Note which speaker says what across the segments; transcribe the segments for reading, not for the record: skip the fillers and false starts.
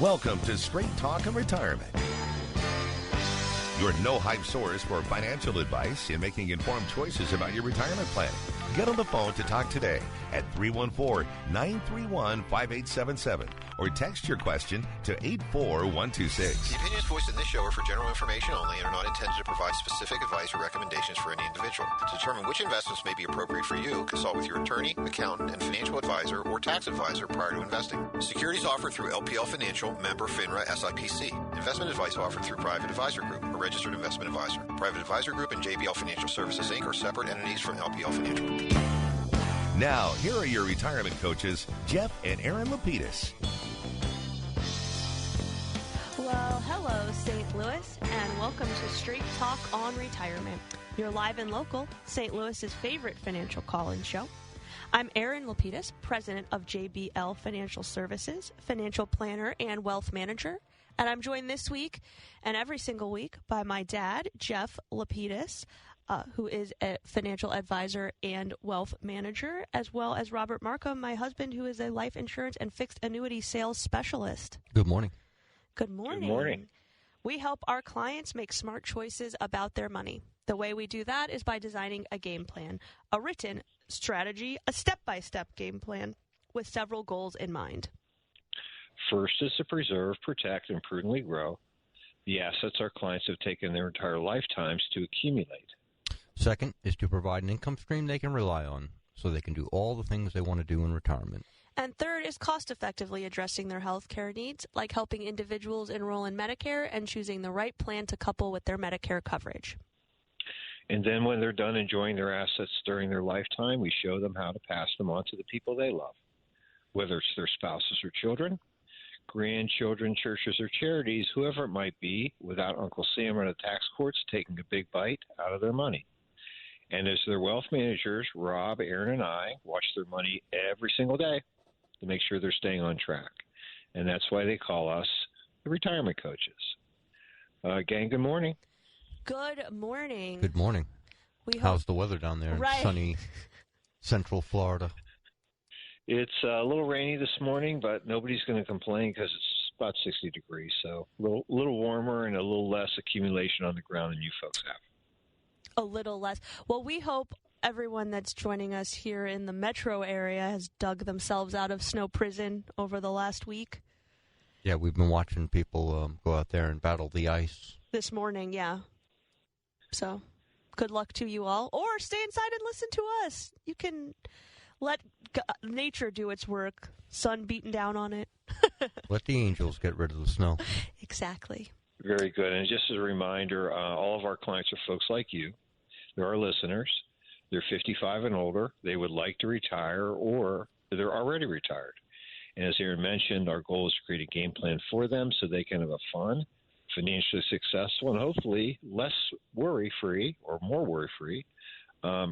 Speaker 1: Welcome to Straight Talk and Retirement. Your no-hype source for financial advice and making informed choices about your retirement planning. Get on the phone to talk today at 314-931-5877 or text your question to 84126.
Speaker 2: The opinions voiced in this show are for general information only and are not intended to provide specific advice or recommendations for any individual. To determine which investments may be appropriate for you, consult with your attorney, accountant, and financial advisor or tax advisor prior to investing. Securities offered through LPL Financial, member FINRA SIPC. Investment advice offered through Private Advisor Group, a registered investment advisor. Private Advisor Group and JBL Financial Services, Inc. are separate entities from LPL Financial.
Speaker 1: Now, here are your retirement coaches, Jeff and Erin Lapidus.
Speaker 3: Well, hello, St. Louis, and welcome to Straight Talk on Retirement, your live and local St. Louis's favorite financial call-in show. I'm Erin Lapidus, president of JBL Financial Services, financial planner and wealth manager, and I'm joined this week and every single week by my dad, Jeff Lapidus, who is a financial advisor and wealth manager, as well as Robert Markham, my husband, who is a life insurance and fixed annuity sales specialist.
Speaker 4: Good morning.
Speaker 3: Good morning.
Speaker 5: Good morning.
Speaker 3: We help our clients make smart choices about their money. The way we do that is by designing a game plan, a written strategy, a step-by-step game plan with several goals in mind.
Speaker 5: First is to preserve, protect, and prudently grow the assets our clients have taken their entire lifetimes to accumulate.
Speaker 4: Second is to provide an income stream they can rely on so they can do all the things they want to do in retirement.
Speaker 3: And third is cost-effectively addressing their health care needs, like helping individuals enroll in Medicare and choosing the right plan to couple with their Medicare coverage.
Speaker 5: And then when they're done enjoying their assets during their lifetime, we show them how to pass them on to the people they love, whether it's their spouses or children, grandchildren, churches, or charities, whoever it might be, without Uncle Sam or the tax courts taking a big bite out of their money. And as their wealth managers, Rob, Erin, and I watch their money every single day to make sure they're staying on track. And that's why they call us the retirement coaches. Gang, good morning.
Speaker 3: Good morning.
Speaker 4: Good morning. How's the weather down there in sunny Central Florida?
Speaker 5: It's a little rainy this morning, but nobody's going to complain because it's about 60 degrees. So a little warmer and a little less accumulation on the ground than you folks have.
Speaker 3: A little less. Well, we hope everyone that's joining us here in the metro area has dug themselves out of snow prison over the last week.
Speaker 4: Yeah, we've been watching people go out there and battle the ice.
Speaker 3: This morning, yeah. So, good luck to you all. Or stay inside and listen to us. You can let nature do its work. Sun beating down on it.
Speaker 4: Let the angels get rid of the snow.
Speaker 3: Exactly.
Speaker 5: Very good. And just as a reminder, all of our clients are folks like you. They're our listeners. They're 55 and older. They would like to retire or they're already retired. And as Erin mentioned, our goal is to create a game plan for them so they can have a fun, financially successful, and hopefully less worry-free or more worry-free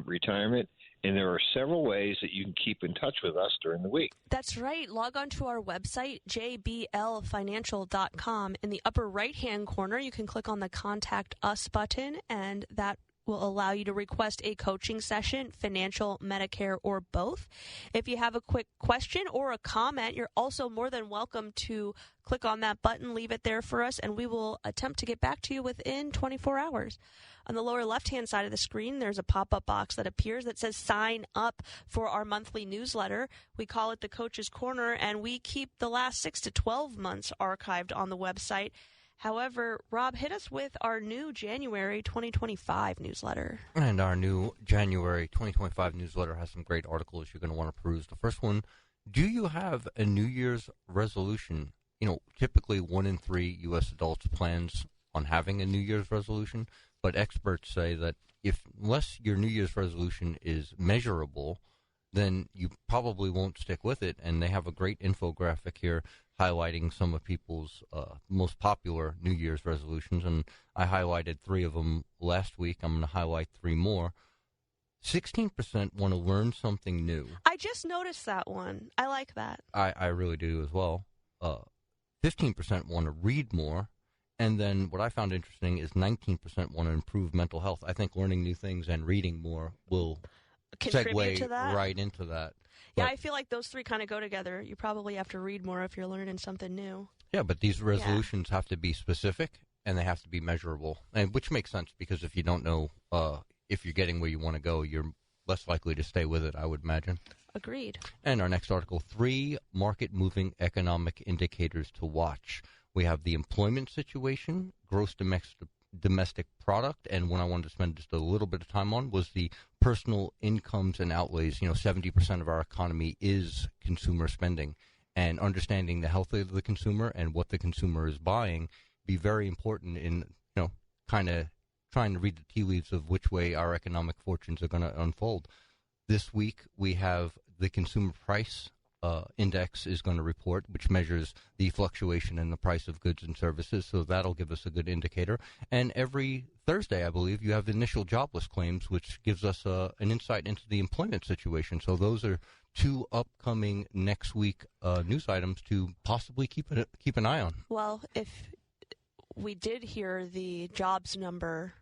Speaker 5: retirement. And there are several ways that you can keep in touch with us during the week.
Speaker 3: That's right. Log on to our website, jblfinancial.com. In the upper right-hand corner, you can click on the Contact Us button, and that will allow you to request a coaching session, financial, Medicare, or both. If you have a quick question or a comment, you're also more than welcome to click on that button, leave it there for us, and we will attempt to get back to you within 24 hours. On the lower left-hand side of the screen, there's a pop-up box that appears that says sign up for our monthly newsletter. We call it the Coach's Corner, and we keep the last 6 to 12 months archived on the website. However, Rob, hit us with our new January 2025 newsletter.
Speaker 4: And our new January 2025 newsletter has some great articles you're going to want to peruse. The first one, do you have a New Year's resolution? You know, typically 1 in 3 U.S. adults plans on having a New Year's resolution, but experts say that unless your New Year's resolution is measurable, then you probably won't stick with it. And they have a great infographic here highlighting some of people's most popular New Year's resolutions, and I highlighted 3 of them last week. I'm going to highlight 3 more. 16% want to learn something new.
Speaker 3: I just noticed that one. I like that.
Speaker 4: I really do as well. 15% want to read more. And then what I found interesting is 19% want to improve mental health. I think learning new things and reading more will
Speaker 3: contribute to that?
Speaker 4: Right into that.
Speaker 3: Yeah, I feel like those 3 kind of go together. You probably have to read more if you're learning something new.
Speaker 4: Yeah, but these resolutions have to be specific and they have to be measurable, and which makes sense because if you don't know if you're getting where you want to go, you're less likely to stay with it, I would imagine.
Speaker 3: Agreed.
Speaker 4: And our next article, 3 market-moving economic indicators to watch. We have the employment situation, gross domestic product, and one I wanted to spend just a little bit of time on was the personal incomes and outlays. 70% of our economy is consumer spending, and understanding the health of the consumer and what the consumer is buying be very important in, kind of trying to read the tea leaves of which way our economic fortunes are going to unfold. This week, we have the consumer price index is going to report, which measures the fluctuation in the price of goods and services. So that'll give us a good indicator. And every Thursday, I believe, you have the initial jobless claims, which gives us an insight into the employment situation. So those are 2 upcoming next week news items to possibly keep an eye on.
Speaker 3: Well, if we did hear the jobs number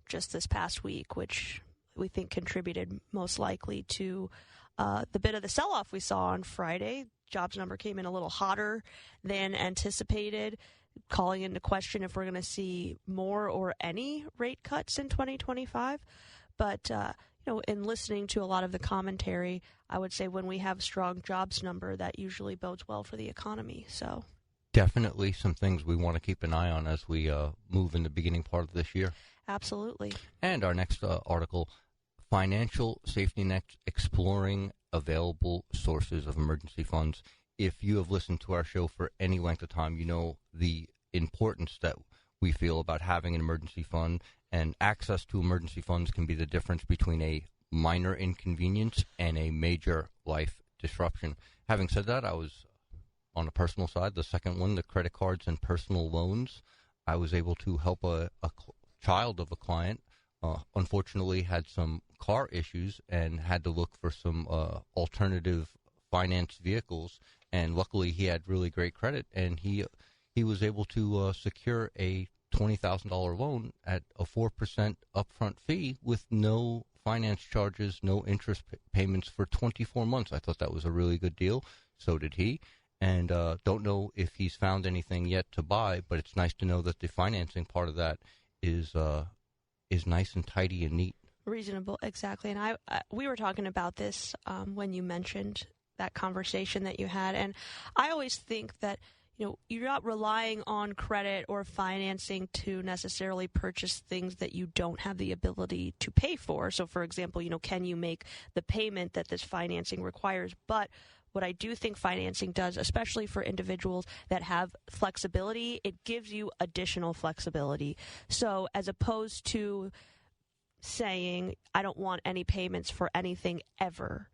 Speaker 3: just this past week, which we think contributed most likely to the bit of the sell-off we saw on Friday. Jobs number came in a little hotter than anticipated, calling into question if we're going to see more or any rate cuts in 2025. But, in listening to a lot of the commentary, I would say when we have a strong jobs number, that usually bodes well for the economy. So
Speaker 4: definitely some things we want to keep an eye on as we move in the beginning part of this year.
Speaker 3: Absolutely.
Speaker 4: And our next article, Financial Safety Net Exploring Available Sources of Emergency Funds. If you have listened to our show for any length of time, you know the importance that we feel about having an emergency fund, and access to emergency funds can be the difference between a minor inconvenience and a major life disruption. Having said that, I was on the personal side, the second one, the credit cards and personal loans. I was able to help a child of a client. Unfortunately, had some car issues and had to look for some alternative finance vehicles. And luckily, he had really great credit, and he was able to secure a $20,000 loan at a 4% upfront fee with no finance charges, no interest payments for 24 months. I thought that was a really good deal. So did he. And don't know if he's found anything yet to buy, but it's nice to know that the financing part of that is nice and tidy and neat.
Speaker 3: Reasonable, exactly. And we were talking about this when you mentioned that conversation that you had. And I always think that, you're not relying on credit or financing to necessarily purchase things that you don't have the ability to pay for. So, for example, can you make the payment that this financing requires? But what I do think financing does, especially for individuals that have flexibility, it gives you additional flexibility. So as opposed to saying, I don't want any payments for anything ever,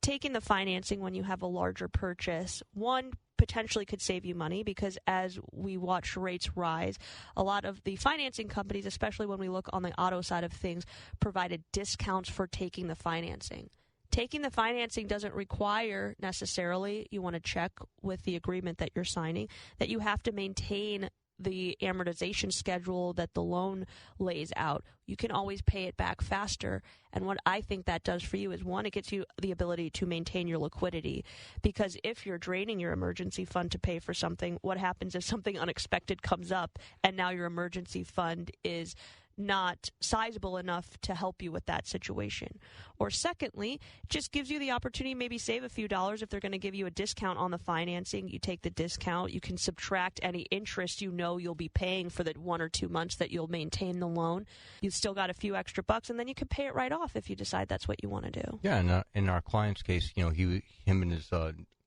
Speaker 3: taking the financing when you have a larger purchase, one, potentially could save you money because as we watch rates rise, a lot of the financing companies, especially when we look on the auto side of things, provided discounts for taking the financing. Taking the financing doesn't require necessarily, you want to check with the agreement that you're signing, that you have to maintain the amortization schedule that the loan lays out. You can always pay it back faster. And what I think that does for you is, one, it gets you the ability to maintain your liquidity. Because if you're draining your emergency fund to pay for something, what happens if something unexpected comes up and now your emergency fund is not sizable enough to help you with that situation? Or secondly, just gives you the opportunity to maybe save a few dollars. If they're going to give you a discount on the financing, you take the discount. You can subtract any interest you'll be paying for the 1 or 2 months that you'll maintain the loan. You've still got a few extra bucks, and then you can pay it right off if you decide that's what you want to do.
Speaker 4: Yeah, and in our client's case, him and his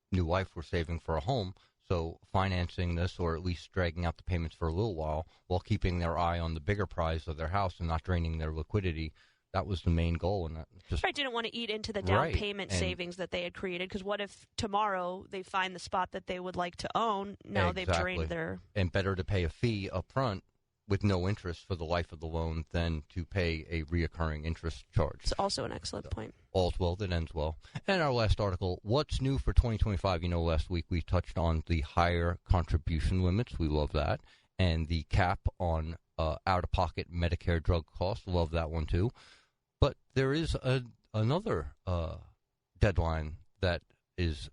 Speaker 4: new wife were saving for a home. So financing this, or at least dragging out the payments for a little while keeping their eye on the bigger prize of their house and not draining their liquidity, that was the main goal. And that just
Speaker 3: didn't want to eat into the down payment savings that they had created, because what if tomorrow they find the spot that they would like to own? Now they've drained their...
Speaker 4: And better to pay a fee up front with no interest for the life of the loan than to pay a reoccurring interest charge.
Speaker 3: It's also an excellent point.
Speaker 4: All's well that ends well. And our last article, what's new for 2025? Last week we touched on the higher contribution limits. We love that. And the cap on out-of-pocket Medicare drug costs. Love that one too. But there is another deadline that is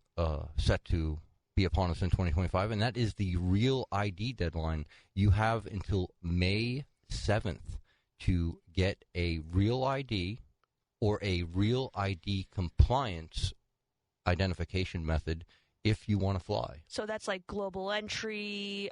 Speaker 4: set to be upon us in 2025, and that is the Real ID deadline. You have until May 7th to get a Real ID or a Real ID compliance identification method if you want to fly.
Speaker 3: So that's like global entry,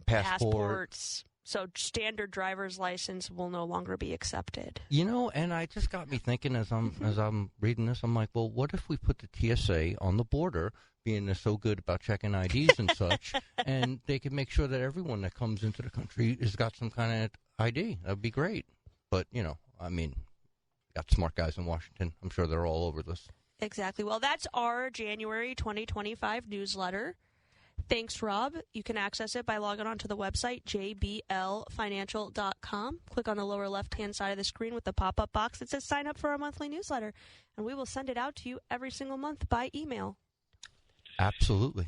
Speaker 4: passports.
Speaker 3: So standard driver's license will no longer be accepted.
Speaker 4: And I just got me thinking as I'm reading this, I'm like, well, what if we put the TSA on the border, being they're so good about checking IDs and such, and they can make sure that everyone that comes into the country has got some kind of ID. That would be great. But, got smart guys in Washington. I'm sure they're all over this.
Speaker 3: Exactly. Well, that's our January 2025 newsletter. Thanks, Rob. You can access it by logging on to the website, jblfinancial.com. Click on the lower left-hand side of the screen with the pop-up box that says sign up for our monthly newsletter, and we will send it out to you every single month by email.
Speaker 4: Absolutely.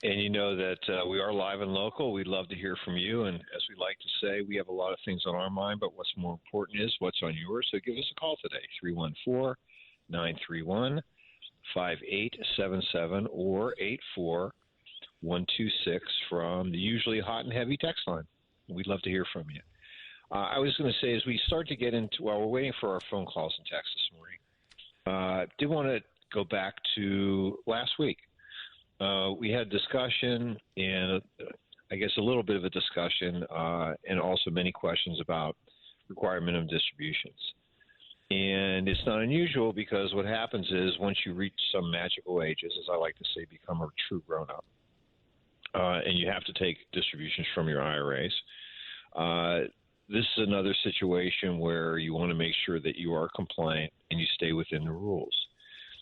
Speaker 5: And you know that we are live and local. We'd love to hear from you. And as we like to say, we have a lot of things on our mind, but what's more important is what's on yours. So give us a call today, 314-931-5877 or 84126 from the usually hot and heavy text line. We'd love to hear from you. I was going to say, as we start to get into, while we're waiting for our phone calls and texts this morning, did want to go back to last week. We had discussion and I guess a little bit of a discussion and also many questions about required minimum distributions. And it's not unusual because what happens is once you reach some magical ages, as I like to say, become a true grown-up, and you have to take distributions from your IRAs. This is another situation where you want to make sure that you are compliant and you stay within the rules.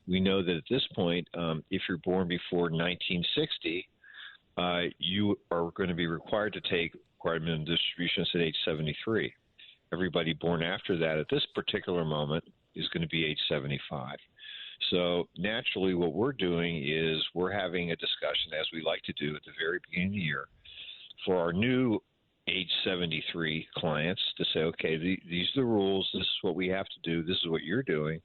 Speaker 5: We know that at this point, if you're born before 1960, you are going to be required to take required minimum distributions at age 73. Everybody born after that at this particular moment is going to be age 75. So naturally what we're doing is we're having a discussion, as we like to do at the very beginning of the year, for our new age 73 clients to say, okay, these are the rules. This is what we have to do. This is what you're doing.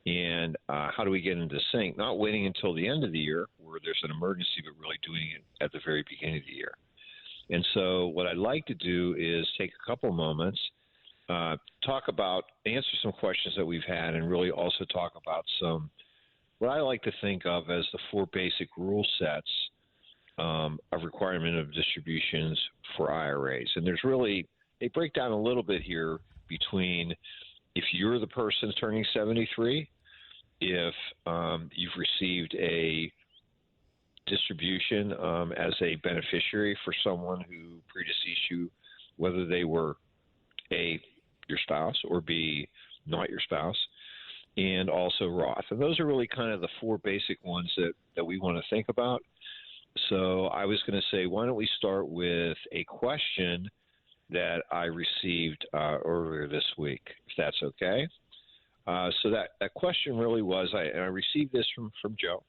Speaker 5: And how do we get into sync? Not waiting until the end of the year where there's an emergency, but really doing it at the very beginning of the year. And so what I'd like to do is take a couple moments, answer some questions that we've had, and really also talk about some, what I like to think of as the four basic rule sets of requirement of distributions for IRAs. And there's really, they break down a little bit here between if you're the person turning 73, if you've received a distribution as a beneficiary for someone who predeceased you, whether they were A, your spouse, or B, not your spouse, and also Roth. And those are really kind of the four basic ones that we want to think about. So I was going to say, why don't we start with a question that I received earlier this week, if that's okay. So that question really was, I received this from Joe.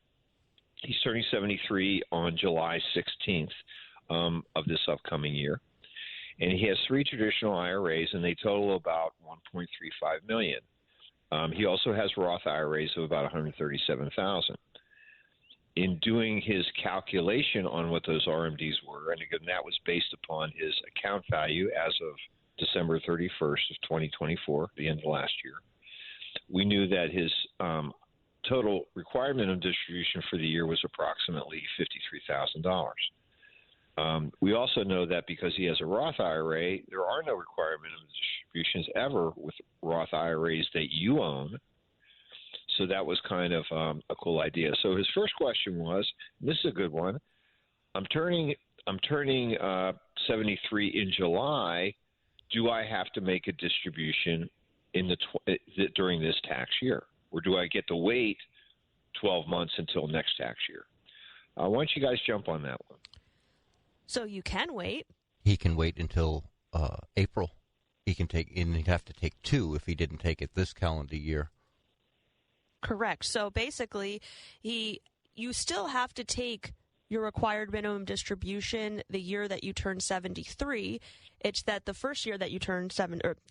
Speaker 5: He's turning 73 on July 16th of this upcoming year. And he has three traditional IRAs, and they total about $1.35 million. He also has Roth IRAs of about $137,000. In doing his calculation on what those RMDs were, and again, that was based upon his account value as of December 31st of 2024, the end of last year, we knew that his total requirement of distribution for the year was approximately $53,000. We also know that because he has a Roth IRA, there are no requirement of distributions ever with Roth IRAs that you own. So that was kind of a cool idea. So his first question was, and this is a good one, I'm turning 73 in July. Do I have to make a distribution during this tax year, or do I get to wait 12 months until next tax year? Why don't you guys jump on that one?
Speaker 3: So you can wait.
Speaker 4: He can wait until April. He can take, and he'd have to take two if he didn't take it this calendar year.
Speaker 3: Correct. So basically, you still have to take your required minimum distribution the year that you turn 73. It's that the first year that you turn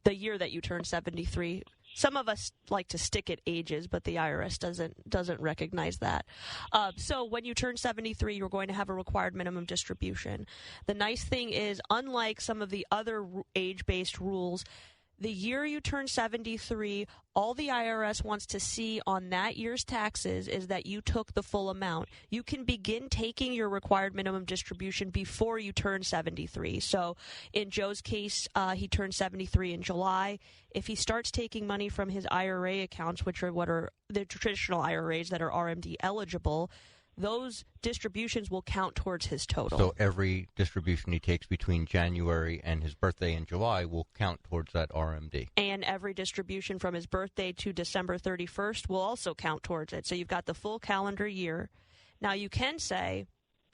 Speaker 3: the year that you turn 73, Some of us like to stick at ages, but the IRS doesn't recognize that. So when you turn 73, you're going to have a required minimum distribution. The nice thing is, unlike some of the other age-based rules, the year you turn 73, all the IRS wants to see on that year's taxes is that you took the full amount. You can begin taking your required minimum distribution before you turn 73. So in Joe's case, he turned 73 in July. If he starts taking money from his IRA accounts, which are what are the traditional IRAs that are RMD eligible, those distributions will count towards his total.
Speaker 4: So every distribution he takes between January and his birthday in July will count towards that RMD.
Speaker 3: And every distribution from his birthday to December 31st will also count towards it. So you've got the full calendar year. Now you can say,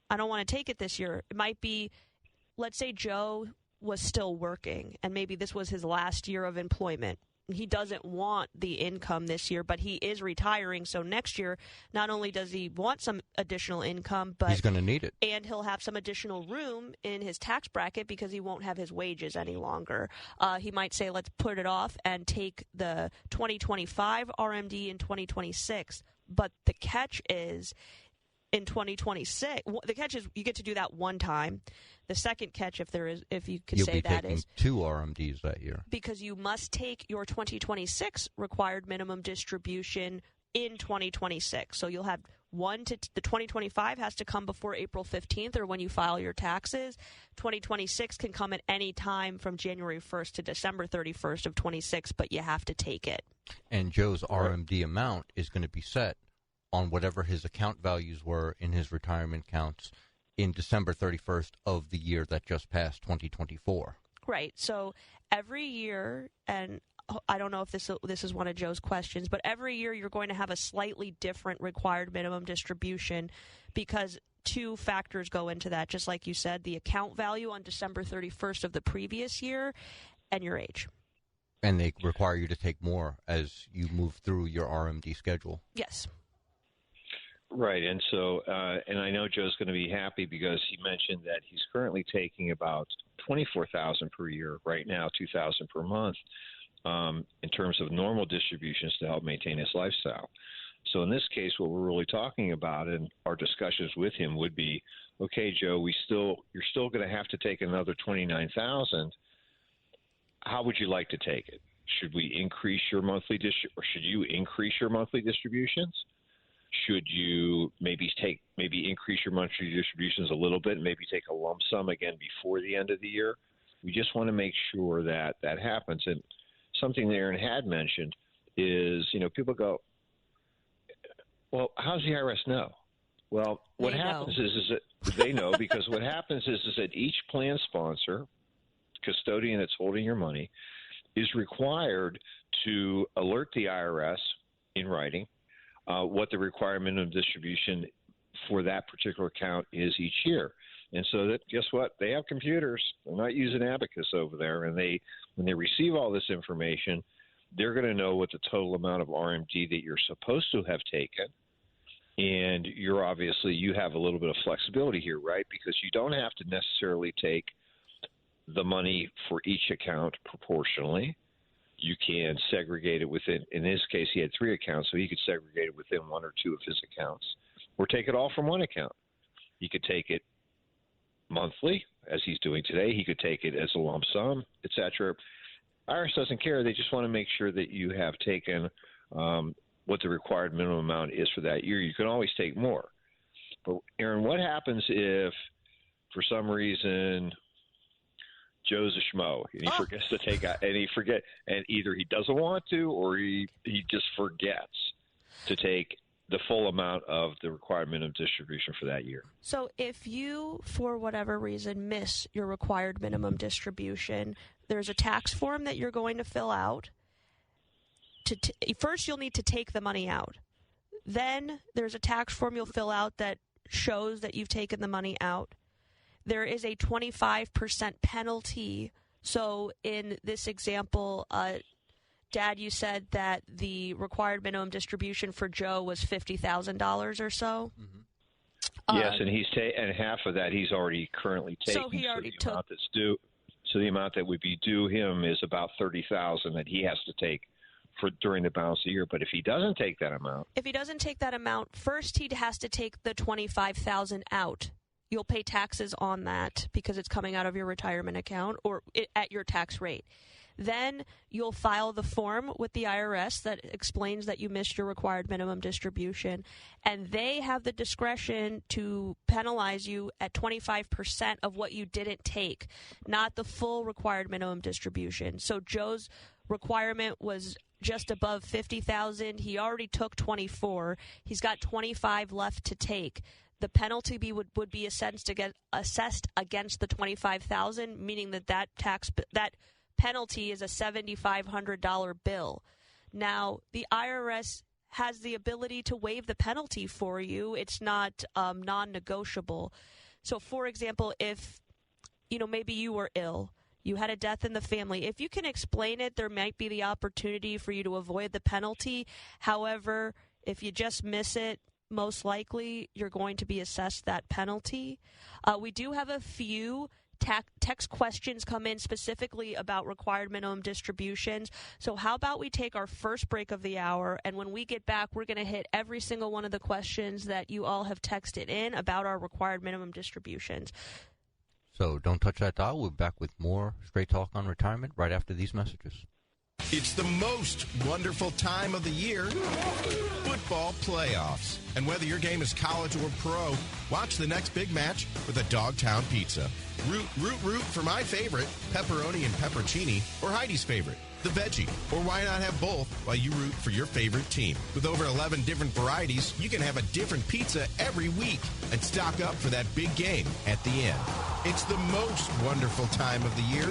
Speaker 3: I don't want to take it this year. It might be, let's say Joe was still working and maybe this was his last year of employment. He doesn't want the income this year, but he is retiring. So next year, not only does he want some additional income, but
Speaker 4: he's going to need it.
Speaker 3: And he'll have some additional room in his tax bracket because he won't have his wages any longer. He might say, let's put it off and take the 2025 RMD in 2026. But the catch is, in 2026, the catch is you get to do that one time. The second catch, if you could say that, is
Speaker 4: two RMDs that year,
Speaker 3: because you must take your 2026 required minimum distribution in 2026. So you'll have the 2025 has to come before April 15th or when you file your taxes. 2026 can come at any time from January 1st to December 31st of 26, but you have to take it.
Speaker 4: And Joe's RMD amount is going to be set on whatever his account values were in his retirement accounts in December 31st of the year that just passed, 2024.
Speaker 3: Right. So every year, and I don't know if this is one of Joe's questions, but every year you're going to have a slightly different required minimum distribution because two factors go into that. Just like you said, the account value on December 31st of the previous year and your age.
Speaker 4: And they require you to take more as you move through your RMD schedule.
Speaker 3: Yes.
Speaker 5: Right, and so, and I know Joe's going to be happy because he mentioned that he's currently taking about $24,000 per year right now, $2,000 per month, in terms of normal distributions to help maintain his lifestyle. So in this case, what we're really talking about, and our discussions with him would be, okay, Joe, you're still going to have to take another $29,000. How would you like to take it? Should we increase your monthly or should you increase your monthly distributions? Should you maybe increase your monthly distributions a little bit, and maybe take a lump sum again before the end of the year? We just want to make sure that happens. And something that Erin had mentioned is, people go, well, how does the IRS know? Well, what happens is that they know because what happens is that each plan sponsor, custodian that's holding your money, is required to alert the IRS in writing what the required minimum distribution for that particular account is each year. And so that, guess what? They have computers. They're not using Abacus over there. And when they receive all this information, they're going to know what the total amount of RMD that you're supposed to have taken. And you have a little bit of flexibility here, right? Because you don't have to necessarily take the money for each account proportionally. You can segregate it within, in his case, he had 3 accounts, so he could segregate it within 1 or 2 of his accounts, or take it all from one account. He could take it monthly, as he's doing today. He could take it as a lump sum, etc. IRS doesn't care. They just want to make sure that you have taken what the required minimum amount is for that year. You can always take more. But, Erin, what happens if, for some reason, Joe's a schmo and he forgets to take out, and either he doesn't want to or he just forgets to take the full amount of the required minimum distribution for that year?
Speaker 3: So if you, for whatever reason, miss your required minimum distribution, there's a tax form that you're going to fill out. First, you'll need to take the money out. Then there's a tax form you'll fill out that shows that you've taken the money out. There is a 25% penalty. So in this example, Dad, you said that the required minimum distribution for Joe was $50,000 or so?
Speaker 5: Mm-hmm. Yes, and and half of that he's already currently taken.
Speaker 3: So he already
Speaker 5: took. Amount that's due. So the amount that would be due him is about $30,000 that he has to take during the balance of the year. But if he doesn't take that amount,
Speaker 3: first he has to take the $25,000 out. You'll pay taxes on that because it's coming out of your retirement account or at your tax rate. Then you'll file the form with the IRS that explains that you missed your required minimum distribution, and they have the discretion to penalize you at 25% of what you didn't take, not the full required minimum distribution. So Joe's requirement was just above $50,000. He already took 24. He's got 25 left to take. The penalty would be assessed against the $25,000, meaning that penalty is a $7,500 bill. Now, the IRS has the ability to waive the penalty for you. It's not non-negotiable. So, for example, if maybe you were ill, you had a death in the family, if you can explain it, there might be the opportunity for you to avoid the penalty. However, if you just miss it, most likely you're going to be assessed that penalty. We do have a few text questions come in specifically about required minimum distributions. So how about we take our first break of the hour, and when we get back, we're going to hit every single one of the questions that you all have texted in about our required minimum distributions.
Speaker 4: So don't touch that dial. We'll be back with more Straight Talk on Retirement right after these messages.
Speaker 6: It's the most wonderful time of the year, football playoffs. And whether your game is college or pro, watch the next big match with a Dogtown pizza. Root for my favorite, pepperoni and peppercini, or Heidi's favorite, the veggie. Or why not have both while you root for your favorite team? With over 11 different varieties, you can have a different pizza every week and stock up for that big game at the end. It's the most wonderful time of the year,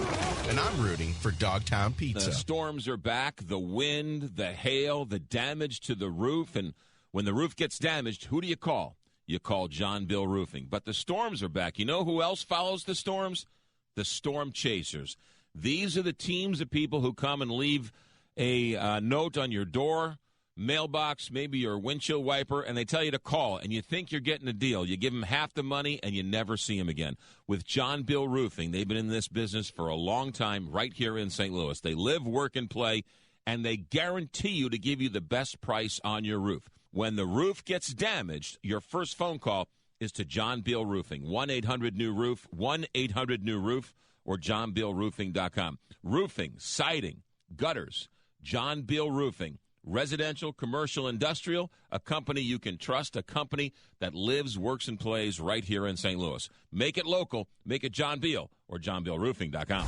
Speaker 6: and I'm rooting for Dogtown Pizza.
Speaker 7: The storms are back, the wind, the hail, the damage to the roof, and when the roof gets damaged, who do you call? You call John Bill Roofing. But the storms are back. You know who else follows the storms? The storm chasers. These are the teams of people who come and leave a note on your door, mailbox, maybe your windshield wiper, and they tell you to call, and you think you're getting a deal. You give them half the money, and you never see them again. With John Bill Roofing, they've been in this business for a long time right here in St. Louis. They live, work, and play, and they guarantee you to give you the best price on your roof. When the roof gets damaged, your first phone call is to John Bill Roofing, 1-800-NEW-ROOF, 1-800-NEW-ROOF, or johnbillroofing.com. Roofing, siding, gutters, John Bill Roofing, residential, commercial, industrial, a company you can trust, a company that lives, works, and plays right here in St. Louis. Make it local. Make it John Bill or johnbillroofing.com.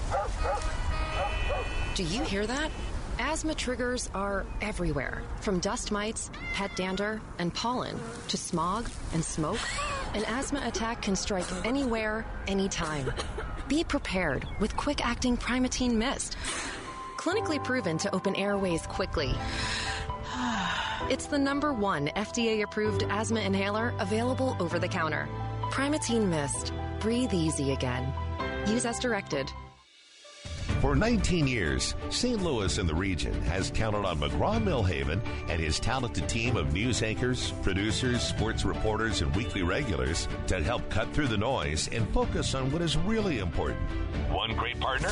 Speaker 8: Do you hear that? Asthma triggers are everywhere, from dust mites, pet dander, and pollen, to smog and smoke. An asthma attack can strike anywhere, anytime. Be prepared with quick-acting Primatene Mist. Clinically proven to open airways quickly. It's the #1 FDA-approved asthma inhaler available over the counter. Primatene Mist. Breathe easy again. Use as directed.
Speaker 1: For 19 years, St. Louis and the region has counted on McGraw-Millhaven and his talented team of news anchors, producers, sports reporters, and weekly regulars to help cut through the noise and focus on what is really important. One great partner?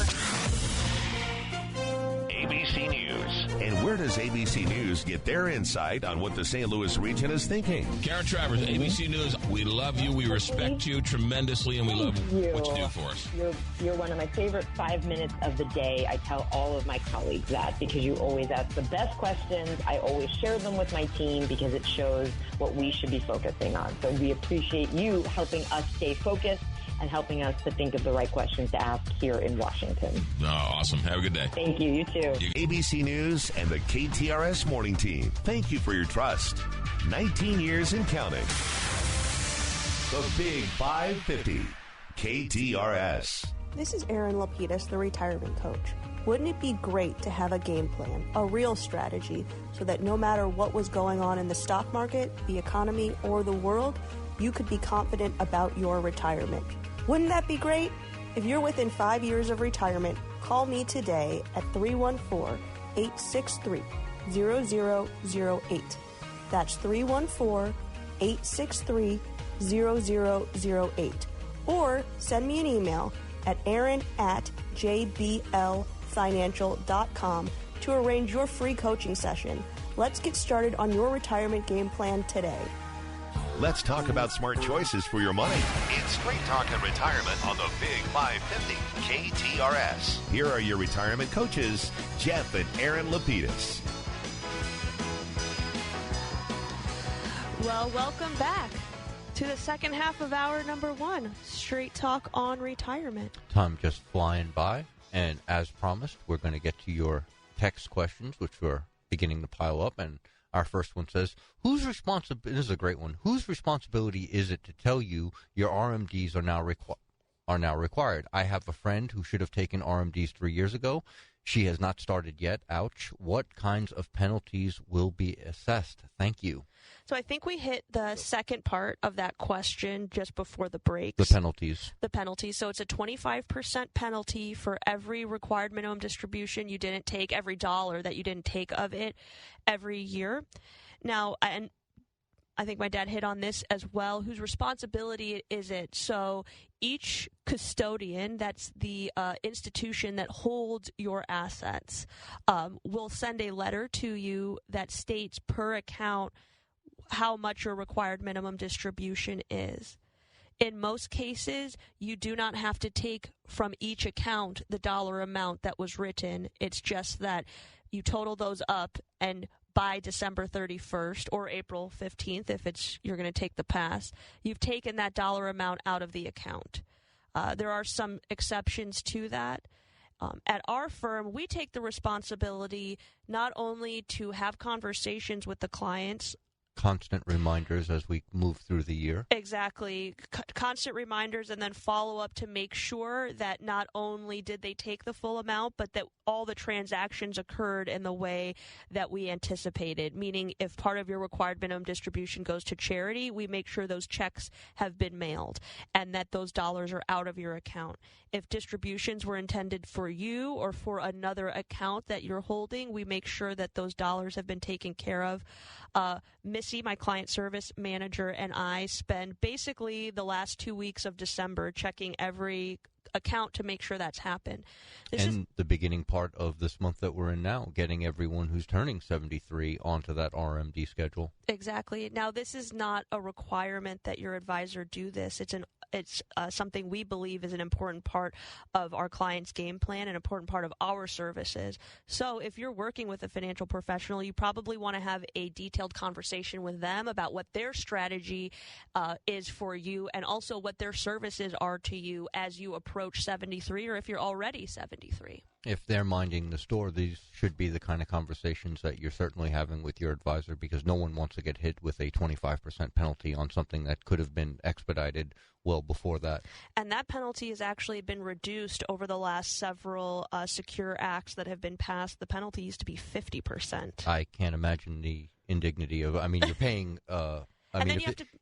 Speaker 1: ABC News. And where does ABC News get their insight on what the St. Louis region is thinking?
Speaker 7: Karen Travers, ABC News, we love you, we respect you tremendously, and we love what you do for us.
Speaker 9: You're one of my favorite 5 minutes of the day. I tell all of my colleagues that because you always ask the best questions. I always share them with my team because it shows what we should be focusing on. So we appreciate you helping us stay focused and helping us to think of the right questions to ask here in Washington.
Speaker 7: Oh, awesome. Have a good day.
Speaker 9: Thank you. You too.
Speaker 1: ABC News and the KTRS Morning Team, thank you for your trust. 19 years and counting. The Big 550, KTRS.
Speaker 3: This is Erin Lapidus, the retirement coach. Wouldn't it be great to have a game plan, a real strategy, so that no matter what was going on in the stock market, the economy, or the world, you could be confident about your retirement? Wouldn't that be great? If you're within 5 years of retirement, call me today at 314-863-0008. That's 314-863-0008. Or send me an email at Erin@jblfinancial.com to arrange your free coaching session. Let's get started on your retirement game plan today.
Speaker 1: Let's talk about smart choices for your money. It's Straight Talk and Retirement on the Big 550 KTRS. Here are your retirement coaches, Jeff and Erin Lapidus.
Speaker 3: Well, welcome back to the second half of hour number one, Straight Talk on Retirement.
Speaker 4: Time just flying by, and as promised, we're going to get to your text questions, which we're beginning to pile up, and our first one says, this is a great one. Whose responsibility is it to tell you your RMDs are now required? I have a friend who should have taken RMDs 3 years ago. She has not started yet. Ouch. What kinds of penalties will be assessed? Thank you.
Speaker 3: So I think we hit the second part of that question just before the break.
Speaker 4: The penalties.
Speaker 3: The penalties. So it's a 25% penalty for every required minimum distribution you didn't take, every dollar that you didn't take of it every year. Now, and I think my dad hit on this as well. Whose responsibility is it? So each custodian, that's the institution that holds your assets, will send a letter to you that states per account how much your required minimum distribution is. In most cases, you do not have to take from each account the dollar amount that was written. It's just that you total those up, and by December 31st or April 15th, if you're going to take the pass, you've taken that dollar amount out of the account. There are some exceptions to that. At our firm, we take the responsibility not only to have conversations with the clients,
Speaker 4: constant reminders as we move through the year.
Speaker 3: Exactly. Constant reminders, and then follow up to make sure that not only did they take the full amount, but that all the transactions occurred in the way that we anticipated. Meaning, if part of your required minimum distribution goes to charity, we make sure those checks have been mailed and that those dollars are out of your account. If distributions were intended for you or for another account that you're holding, we make sure that those dollars have been taken care of. Missy, my client service manager, and I spend basically the last 2 weeks of December checking every account to make sure that's happened.
Speaker 4: The beginning part of this month that we're in now, getting everyone who's turning 73 onto that RMD schedule.
Speaker 3: Exactly. Now, this is not a requirement that your advisor do this. It's something we believe is an important part of our client's game plan, an important part of our services. So if you're working with a financial professional, you probably want to have a detailed conversation with them about what their strategy is for you, and also what their services are to you as you approach 73, or if you're already 73.
Speaker 4: If they're minding the store, these should be the kind of conversations that you're certainly having with your advisor, because no one wants to get hit with a 25% penalty on something that could have been expedited well before that.
Speaker 3: And that penalty has actually been reduced over the last several secure acts that have been passed. The penalty used to be 50%.
Speaker 4: I can't imagine the indignity of, you're paying...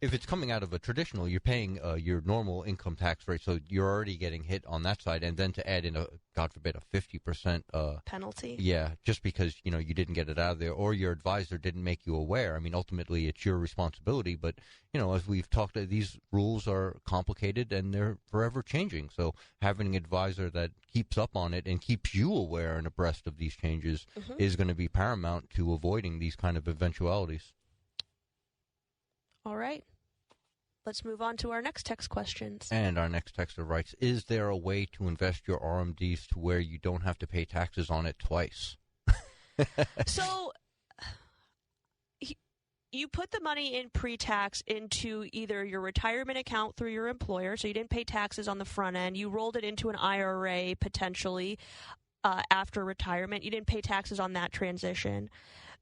Speaker 4: if it's coming out of a traditional, you're paying your normal income tax rate, so you're already getting hit on that side, and then to add in God forbid, a 50%
Speaker 3: penalty.
Speaker 4: Yeah, just because you didn't get it out of there, or your advisor didn't make you aware. Ultimately, it's your responsibility. But as we've talked, these rules are complicated and they're forever changing. So having an advisor that keeps up on it and keeps you aware and abreast of these changes is going to be paramount to avoiding these kind of eventualities.
Speaker 3: All right. Let's move on to our next text questions.
Speaker 4: And our next texter writes, is there a way to invest your RMDs to where you don't have to pay taxes on it twice?
Speaker 3: So you put the money in pre-tax into either your retirement account through your employer, so you didn't pay taxes on the front end. You rolled it into an IRA potentially after retirement. You didn't pay taxes on that transition.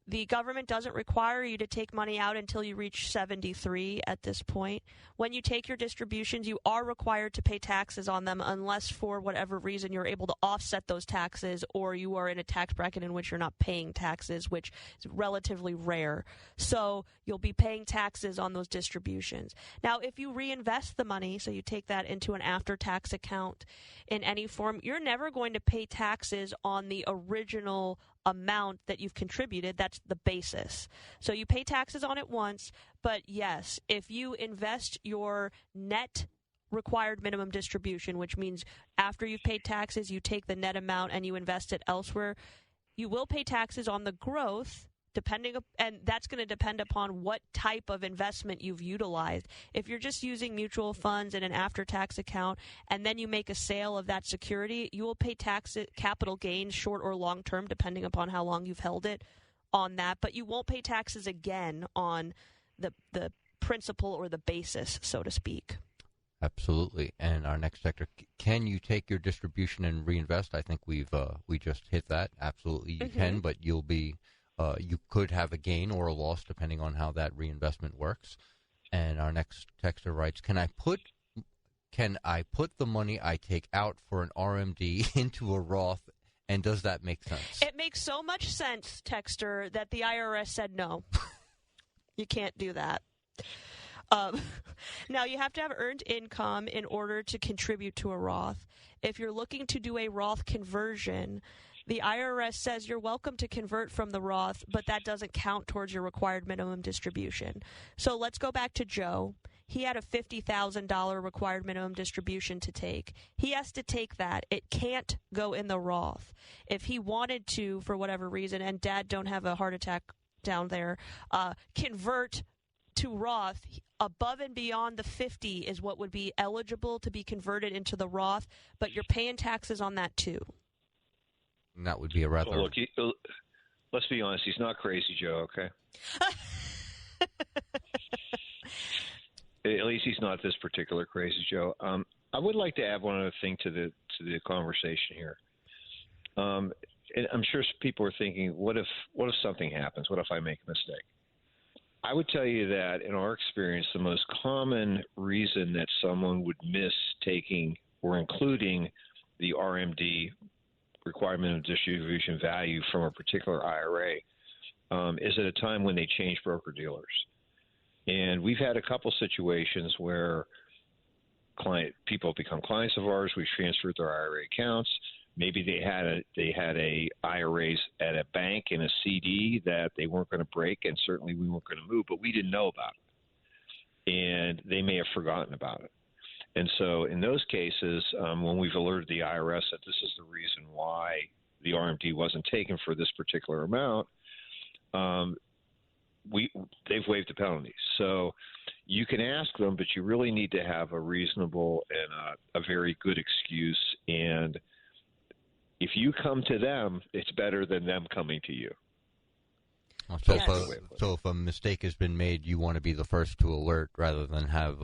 Speaker 3: The government doesn't require you to take money out until you reach 73 at this point. When you take your distributions, you are required to pay taxes on them unless for whatever reason you're able to offset those taxes, or you are in a tax bracket in which you're not paying taxes, which is relatively rare. So you'll be paying taxes on those distributions. Now, if you reinvest the money, so you take that into an after-tax account in any form, you're never going to pay taxes on the original amount that you've contributed. That's the basis. So you pay taxes on it once, but yes, if you invest your net required minimum distribution, which means after you've paid taxes, you take the net amount and you invest it elsewhere, You will pay taxes on the growth, and that's going to depend upon what type of investment you've utilized. If you're just using mutual funds in an after-tax account and then you make a sale of that security, you will pay capital gains, short or long term, depending upon how long you've held it on that. But you won't pay taxes again on the principal or the basis, so to speak.
Speaker 4: Absolutely. And our next sector, can you take your distribution and reinvest? I think we just hit that. Absolutely, you can, but you'll be you could have a gain or a loss depending on how that reinvestment works. And our next texter writes, Can I put the money I take out for an RMD into a Roth, and does that make sense?
Speaker 3: It makes so much sense, texter, that the IRS said no. You can't do that. Now, you have to have earned income in order to contribute to a Roth. If you're looking to do a Roth conversion, the IRS says you're welcome to convert from the Roth, but that doesn't count towards your required minimum distribution. So let's go back to Joe. He had a $50,000 required minimum distribution to take. He has to take that. It can't go in the Roth. If he wanted to, for whatever reason, and Dad, don't have a heart attack down there, convert to Roth, above and beyond the 50 is what would be eligible to be converted into the Roth, but you're paying taxes on that too.
Speaker 4: And that would be a rather...
Speaker 5: Well, look, let's be honest, he's not crazy, Joe, okay? At least he's not this particular crazy Joe. I would like to add one other thing to the conversation here. And I'm sure people are thinking, what if something happens? What if I make a mistake? I would tell you that in our experience, the most common reason that someone would miss taking or including the RMD, requirement of distribution value, from a particular IRA is at a time when they change broker-dealers. And we've had a couple situations where people become clients of ours. We've transferred their IRA accounts. Maybe they had a IRAs at a bank and a CD that they weren't going to break, and certainly we weren't going to move, but we didn't know about it. And they may have forgotten about it. And so in those cases, when we've alerted the IRS that this is the reason why the RMD wasn't taken for this particular amount, they've waived the penalties. So you can ask them, but you really need to have a reasonable and a very good excuse. And if you come to them, it's better than them coming to you.
Speaker 4: So if a mistake has been made, you want to be the first to alert rather than have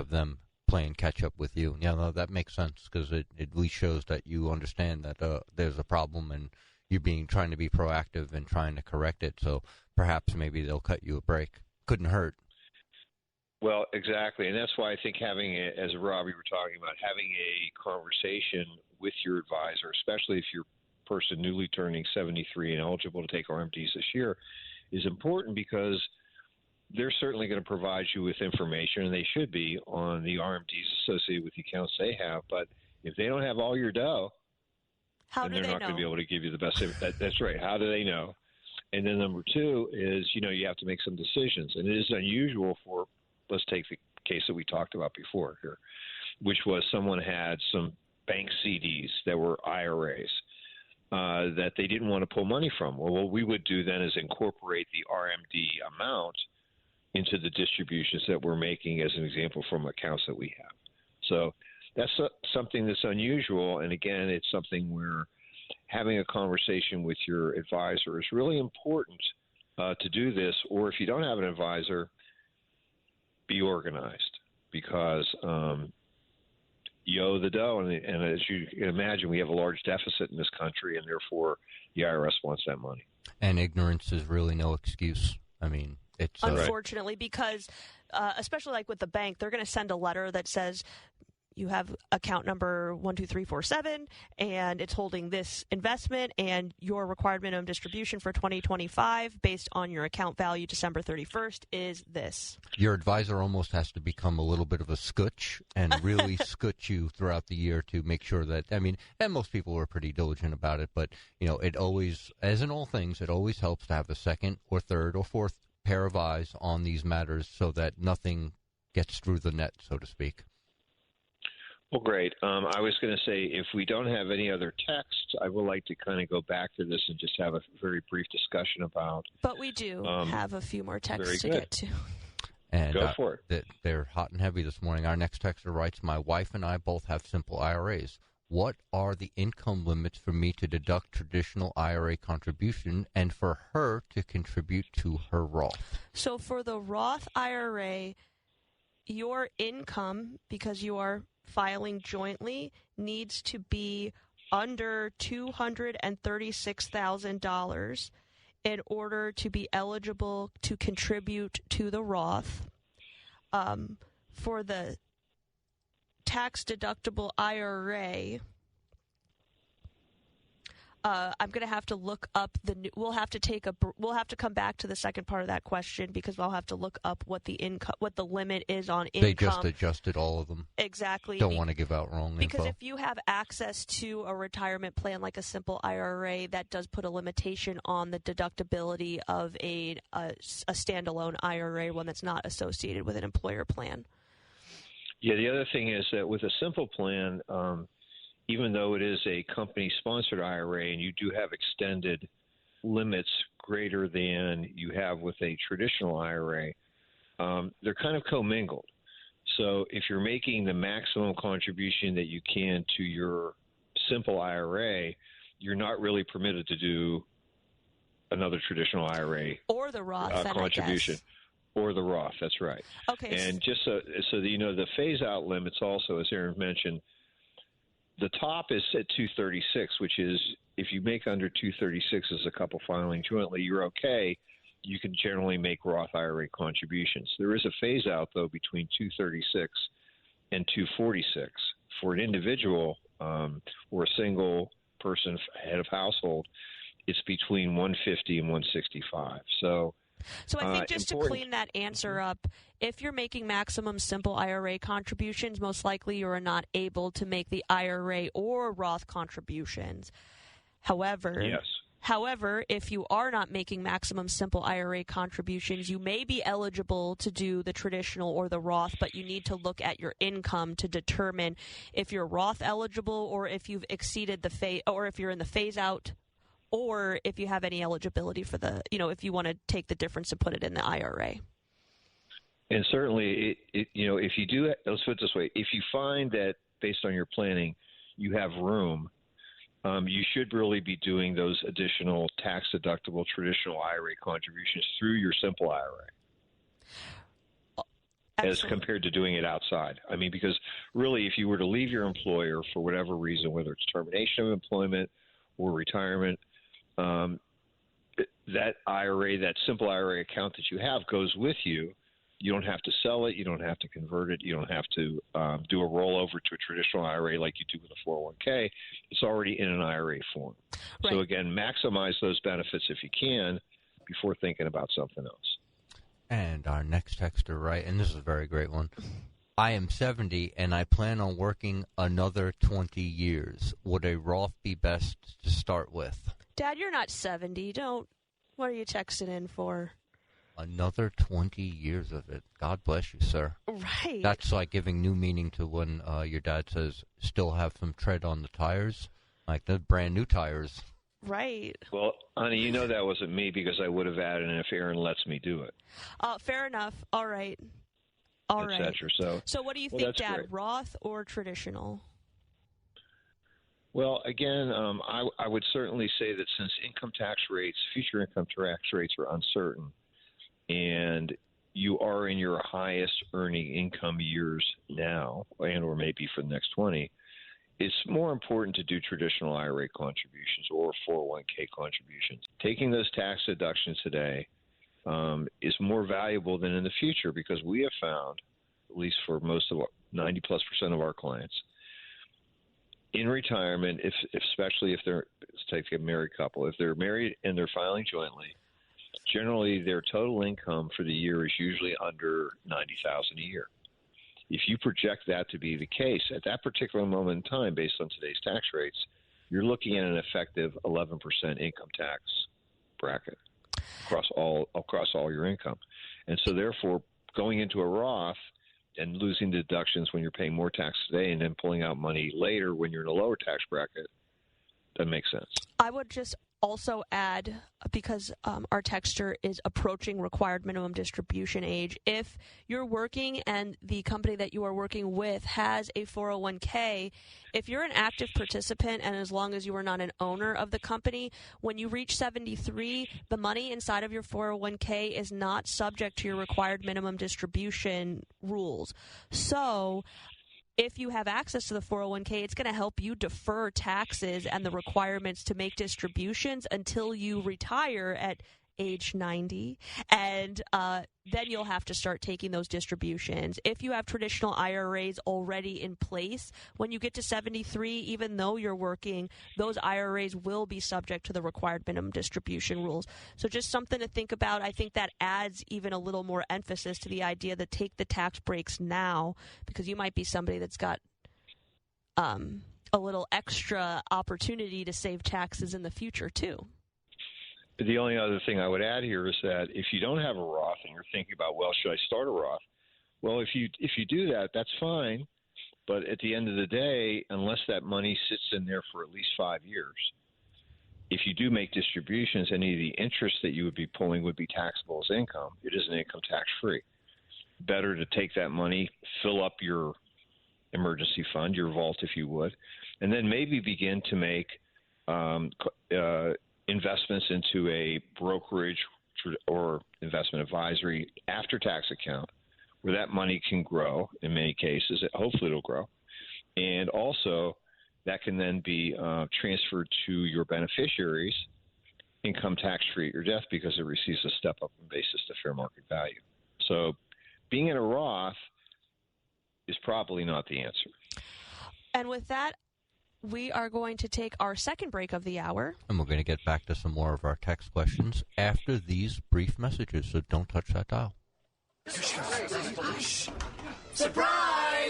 Speaker 4: them playing catch up with you. Yeah, no, that makes sense, because it at least shows that you understand that there's a problem and you're trying to be proactive and trying to correct it. So perhaps maybe they'll cut you a break. Couldn't hurt.
Speaker 5: Well, exactly, and that's why I think as Robbie were talking about, having a conversation with your advisor, especially if you're a person newly turning 73 and eligible to take RMDs this year, is important, because they're certainly going to provide you with information, and they should be, on the RMDs associated with the accounts they have. But if they don't have all your dough, then they're not going to be able to give you the best. That's right. How do they know? And then number two is, you have to make some decisions. And it is unusual for, let's take the case that we talked about before here, which was someone had some bank CDs that were IRAs that they didn't want to pull money from. Well, what we would do then is incorporate the RMD amount into the distributions that we're making, as an example, from accounts that we have. So that's something that's unusual. And again, it's something where having a conversation with your advisor is really important to do this. Or if you don't have an advisor, be organized, because you owe the dough. And as you can imagine, we have a large deficit in this country, and therefore the IRS wants that money.
Speaker 4: And ignorance is really no excuse. I mean, it's
Speaker 3: unfortunately, because especially like with the bank, they're going to send a letter that says you have account number 12347 and it's holding this investment, and your required minimum distribution for 2025 based on your account value December 31st is this. Your advisor almost has to become a little bit of a scutch and really scutch you throughout the year to make sure that, and most people are pretty diligent about it, but it always, as in all things, it always helps to have a second or third or fourth pair of eyes on these matters so that nothing gets through the net, so to speak.
Speaker 5: Well, great. I was going to say, if we don't have any other texts, I would like to kind of go back to this and just have a very brief discussion about.
Speaker 3: But we do have a few more texts to get to.
Speaker 4: And
Speaker 5: go for it.
Speaker 4: They're hot and heavy this morning. Our next texter writes, my wife and I both have simple IRAs. What are the income limits for me to deduct traditional IRA contribution and for her to contribute to her Roth?
Speaker 3: So for the Roth IRA, your income, because you are filing jointly, needs to be under $236,000 in order to be eligible to contribute to the Roth. For the tax-deductible IRA, I'm going to have to look up we'll have to come back to the second part of that question because we'll have to look up what the limit is on income.
Speaker 4: They just adjusted all of them.
Speaker 3: Exactly.
Speaker 4: Don't want to give out wrong
Speaker 3: because
Speaker 4: info.
Speaker 3: if you have access to a retirement plan like a simple IRA, that does put a limitation on the deductibility of a standalone IRA, one that's not associated with an employer plan.
Speaker 5: Yeah, the other thing is that with a simple plan, even though it is a company-sponsored IRA and you do have extended limits greater than you have with a traditional IRA, they're kind of commingled. So if you're making the maximum contribution that you can to your simple IRA, you're not really permitted to do another traditional IRA
Speaker 3: or the Roth
Speaker 5: contribution. Or the Roth, that's right.
Speaker 3: Okay.
Speaker 5: And just so that you know, the phase-out limits also, as Erin mentioned, the top is at 236, which is if you make under 236 as a couple filing jointly, you're okay. You can generally make Roth IRA contributions. There is a phase-out, though, between 236 and 246. For an individual or a single person head of household, it's between 150 and 165. So
Speaker 3: I think just to clean that answer up, if you're making maximum simple IRA contributions, most likely you are not able to make the IRA or Roth contributions. However, if you are not making maximum simple IRA contributions, you may be eligible to do the traditional or the Roth, but you need to look at your income to determine if you're Roth eligible or if you've exceeded or if you're in the phase out, or if you have any eligibility for if you want to take the difference and put it in the IRA.
Speaker 5: And certainly, if you do, let's put it this way, if you find that based on your planning, you have room, you should really be doing those additional tax-deductible traditional IRA contributions through your simple IRA. As compared to doing it outside. I mean, because really, if you were to leave your employer for whatever reason, whether it's termination of employment or retirement, that IRA, that simple IRA account that you have goes with you. You don't have to sell it. You don't have to convert it. You don't have to do a rollover to a traditional IRA like you do with a 401k. It's already in an IRA form. Right. So, again, maximize those benefits if you can before thinking about something else.
Speaker 4: And our next texter, right, and this is a very great one. I am 70 and I plan on working another 20 years. Would a Roth be best to start with?
Speaker 3: Dad, you're not 70. What are you texting in for?
Speaker 4: Another 20 years of it. God bless you, sir.
Speaker 3: Right.
Speaker 4: That's like giving new meaning to when your dad says, still have some tread on the tires. Like the brand new tires.
Speaker 3: Right.
Speaker 5: Well, honey, that wasn't me because I would have added it if Erin lets me do it.
Speaker 3: Fair enough. All right. So what do you think, Dad, great. Roth or traditional?
Speaker 5: Well, again, I would certainly say that since future income tax rates are uncertain, and you are in your highest earning income years now, and or maybe for the next 20, it's more important to do traditional IRA contributions or 401k contributions. Taking those tax deductions today is more valuable than in the future because we have found, at least for most of 90+% of our clients, in retirement, especially if they're, let's take a married couple, if they're married and they're filing jointly, generally their total income for the year is usually under $90,000 a year. If you project that to be the case at that particular moment in time, based on today's tax rates, you're looking at an effective 11% income tax bracket across all your income. And so therefore, going into a Roth and losing deductions when you're paying more tax today and then pulling out money later when you're in a lower tax bracket, that makes sense.
Speaker 3: I would just also add, because our texter is approaching required minimum distribution age, if you're working and the company that you are working with has a 401k, if you're an active participant and as long as you are not an owner of the company, when you reach 73, the money inside of your 401k is not subject to your required minimum distribution rules. So if you have access to the 401k, it's going to help you defer taxes and the requirements to make distributions until you retire at age 90, and then you'll have to start taking those distributions. If you have traditional IRAs already in place, when you get to 73, even though you're working, those IRAs will be subject to the required minimum distribution rules. So just something to think about. I think that adds even a little more emphasis to the idea that take the tax breaks now, because you might be somebody that's got a little extra opportunity to save taxes in the future too.
Speaker 5: The only other thing I would add here is that if you don't have a Roth and you're thinking about, well, should I start a Roth? Well, if you do that, that's fine. But at the end of the day, unless that money sits in there for at least 5 years, if you do make distributions, any of the interest that you would be pulling would be taxable as income. It isn't income tax free. Better to take that money, fill up your emergency fund, your vault, if you would, and then maybe begin to make investments into a brokerage or investment advisory after-tax account where that money can grow in many cases. Hopefully it'll grow. And also that can then be transferred to your beneficiaries income tax-free at your death because it receives a step-up in basis to fair market value. So being in a Roth is probably not the answer.
Speaker 3: And with that, we are going to take our second break of the hour.
Speaker 4: And we're going to get back to some more of our text questions after these brief messages, so don't touch that dial.
Speaker 10: Surprise!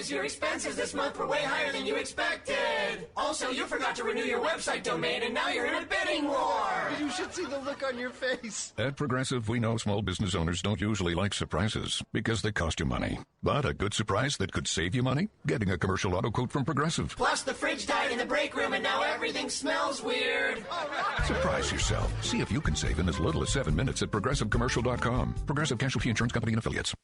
Speaker 10: Your expenses this month were way higher than you expected. Also, you forgot to renew your website domain, and now you're in a bidding war.
Speaker 11: You should see the look on your face.
Speaker 12: At Progressive, we know small business owners don't usually like surprises because they cost you money. But a good surprise that could save you money? Getting a commercial auto quote from Progressive.
Speaker 10: Plus, the fridge died in the break room, and now everything smells weird.
Speaker 12: Surprise yourself. See if you can save in as little as 7 minutes at ProgressiveCommercial.com. Progressive Casualty Insurance Company and Affiliates.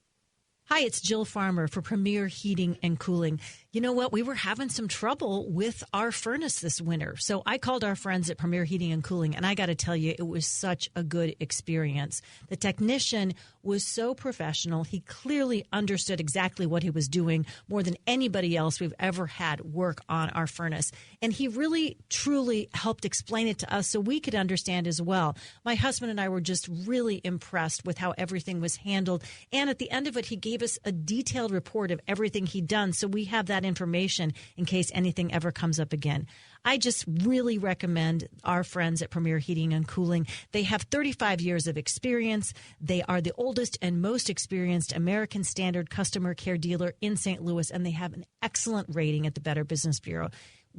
Speaker 13: Hi, it's Jill Farmer for Premier Heating and Cooling. You know what? We were having some trouble with our furnace this winter. So I called our friends at Premier Heating and Cooling, and I got to tell you, it was such a good experience. The technician was so professional. He clearly understood exactly what he was doing more than anybody else we've ever had work on our furnace. And he really, truly helped explain it to us so we could understand as well. My husband and I were just really impressed with how everything was handled. And at the end of it, he gave us a detailed report of everything he'd done, so we have that information in case anything ever comes up again. I just really recommend our friends at Premier Heating and Cooling. They have 35 years of experience. They are the oldest and most experienced American Standard customer care dealer in St. Louis, and they have an excellent rating at the Better Business Bureau.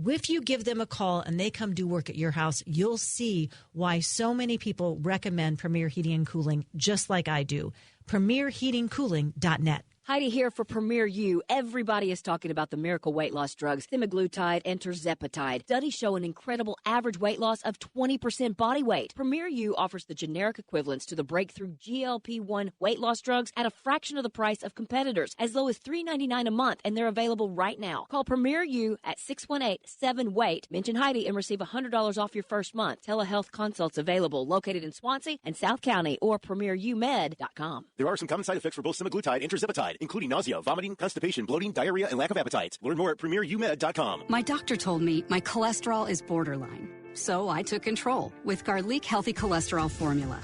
Speaker 13: If you give them a call and they come do work at your house, you'll see why so many people recommend Premier Heating and Cooling, just like I do. PremierHeatingCooling.net.
Speaker 14: Heidi here for Premier U. Everybody is talking about the miracle weight loss drugs, semaglutide and tirzepatide. Studies show an incredible average weight loss of 20% body weight. Premier U offers the generic equivalents to the breakthrough GLP-1 weight loss drugs at a fraction of the price of competitors, as low as $3.99 a month, and they're available right now. Call Premier U at 618-7-WAIT. Mention Heidi and receive $100 off your first month. Telehealth consults available, located in Swansea and South County, or premierumed.com.
Speaker 15: There are some common side effects for both semaglutide and tirzepatide, including nausea, vomiting, constipation, bloating, diarrhea, and lack of appetite. Learn more at premierumed.com.
Speaker 16: My doctor told me my cholesterol is borderline, so I took control with Garlic Healthy Cholesterol Formula.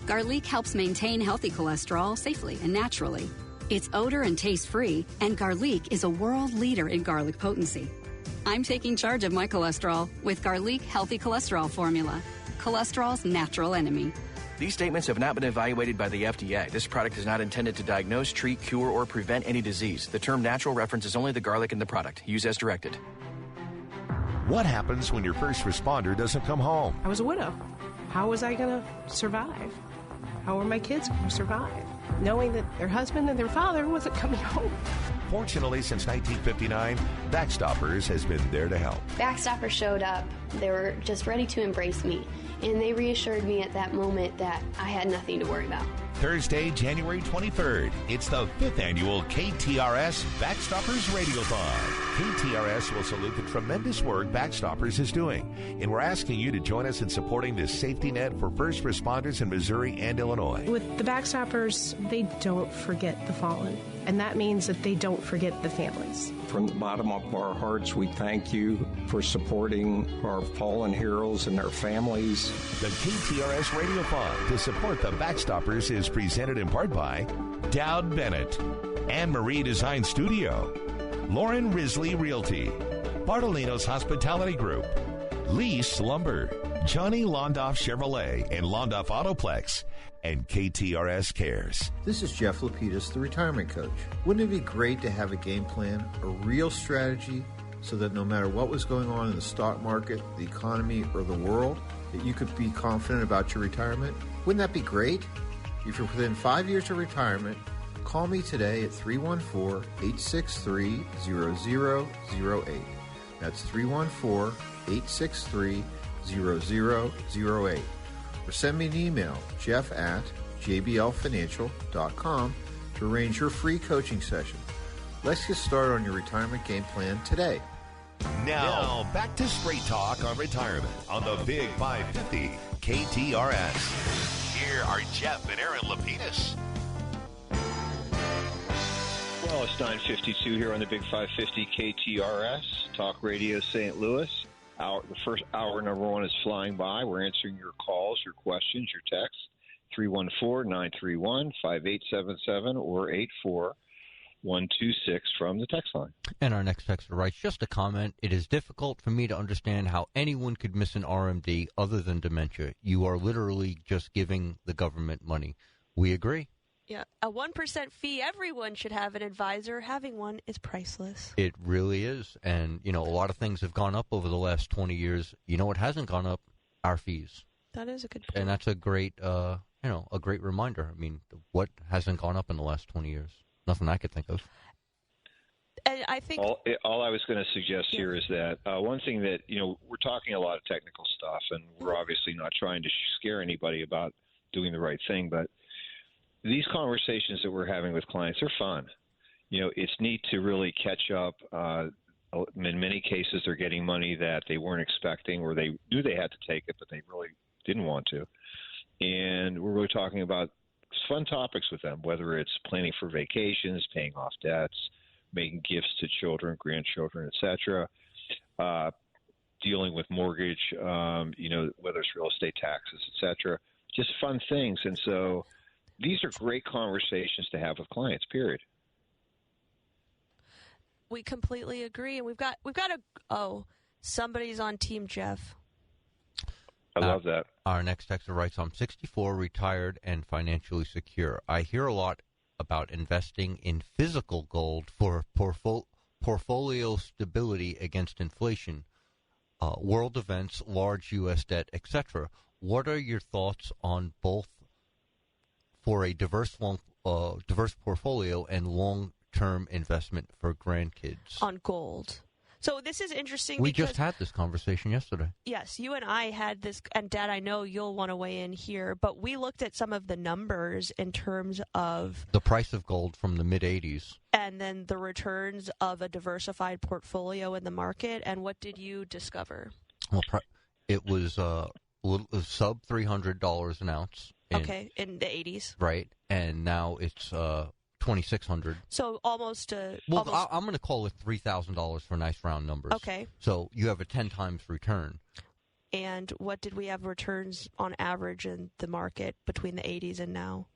Speaker 16: Garlic helps maintain healthy cholesterol safely and naturally. It's odor and taste-free, and Garlic is a world leader in garlic potency. I'm taking charge of my cholesterol with Garlic Healthy Cholesterol Formula, cholesterol's natural enemy.
Speaker 17: These statements have not been evaluated by the FDA. This product is not intended to diagnose, treat, cure, or prevent any disease. The term natural references only the garlic in the product. Use as directed.
Speaker 1: What happens when your first responder doesn't come home?
Speaker 18: I was a widow. How was I going to survive? How were my kids going to survive? Knowing that their husband and their father wasn't coming home.
Speaker 1: Fortunately, since 1959, Backstoppers has been there to help.
Speaker 19: Backstoppers showed up. They were just ready to embrace me, and they reassured me at that moment that I had nothing to worry about.
Speaker 1: Thursday, January 23rd, it's the 5th annual KTRS Backstoppers Radiothon. KTRS will salute the tremendous work Backstoppers is doing, and we're asking you to join us in supporting this safety net for first responders in Missouri and Illinois.
Speaker 18: With the Backstoppers, they don't forget the fallen, and that means that they don't forget the families.
Speaker 20: From the bottom of our hearts, we thank you for supporting our fallen heroes and their families.
Speaker 1: The KTRS Radiothon to support the Backstoppers is presented in part by Dowd Bennett, Anne Marie Design Studio, Lauren Risley Realty, Bartolino's Hospitality Group, Lease Lumber, Johnny Londoff Chevrolet and Londoff Autoplex, and KTRS Cares.
Speaker 21: This is Jeff Lapidus, the retirement coach. Wouldn't it be great to have a game plan, a real strategy, so that no matter what was going on in the stock market, the economy, or the world, that you could be confident about your retirement? Wouldn't that be great? If you're within 5 years of retirement, call me today at 314-863-0008. That's 314-863-0008. Or send me an email, jeff@jblfinancial.com, to arrange your free coaching session. Let's get started on your retirement game plan today.
Speaker 1: Now, back to Straight Talk on Retirement on the Big 550 KTRS. Here are Jeff and Erin Lapidus.
Speaker 5: Well, it's 9:52 here on the Big 550 KTRS, Talk Radio St. Louis. The first hour, number one, is flying by. We're answering your calls, your questions, your texts. 314-931-5877 or 84126 from the text line.
Speaker 4: And our next texter writes, just a comment. It is difficult for me to understand how anyone could miss an RMD other than dementia. You are literally just giving the government money. We agree.
Speaker 3: Yeah, a 1% fee. Everyone should have an advisor. Having one is priceless.
Speaker 4: It really is. And, a lot of things have gone up over the last 20 years. You know what hasn't gone up? Our fees.
Speaker 3: That is a good point.
Speaker 4: And that's a great, a great reminder. I mean, what hasn't gone up in the last 20 years? Nothing I could think of.
Speaker 3: And I think
Speaker 5: all I was going to suggest here is that one thing that, we're talking a lot of technical stuff, and we're obviously not trying to scare anybody about doing the right thing, but these conversations that we're having with clients are fun. It's neat to really catch up. In many cases, they're getting money that they weren't expecting, or they knew they had to take it, but they really didn't want to. And we're really talking about fun topics with them, whether it's planning for vacations, paying off debts, making gifts to children, grandchildren, etc., dealing with mortgage, whether it's real estate taxes, etc., just fun things. And so these are great conversations to have with clients, period.
Speaker 3: We completely agree. And we've got somebody's on Team Jeff.
Speaker 5: I love that.
Speaker 4: Our next texter writes, I'm 64, retired, and financially secure. I hear a lot about investing in physical gold for portfolio stability against inflation, world events, large U.S. debt, etc. What are your thoughts on both for a diverse portfolio and long-term investment for grandkids?
Speaker 3: On gold. So this is interesting.
Speaker 4: We just had this conversation yesterday.
Speaker 3: Yes, you and I had this, and Dad, I know you'll want to weigh in here, but we looked at some of the numbers in terms of
Speaker 4: the price of gold from the mid-'80s.
Speaker 3: And then the returns of a diversified portfolio in the market, and what did you discover?
Speaker 4: Well, it was sub $300 an ounce.
Speaker 3: In the 80s.
Speaker 4: Right, and now it's $2,600.
Speaker 3: So almost. I'm
Speaker 4: going to call it $3,000 for nice round numbers.
Speaker 3: Okay.
Speaker 4: So you have a 10 times return.
Speaker 3: And what did we have returns on average in the market between the 80s and now?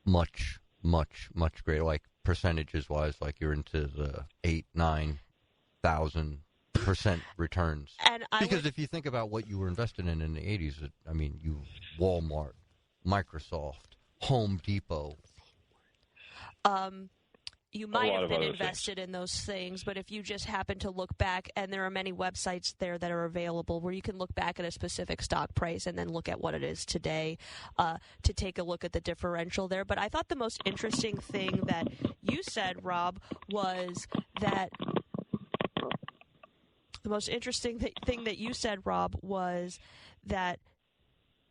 Speaker 4: Much, much, much greater. Like percentages wise, like you're into the 8,000-9,000% returns. Because if you think about what you were invested in the 80s, Walmart, Microsoft, Home Depot.
Speaker 3: you might have been invested in those things, but if you just happen to look back, and there are many websites there that are available where you can look back at a specific stock price and then look at what it is today to take a look at the differential there. But I thought the most interesting thing that you said, Rob, was that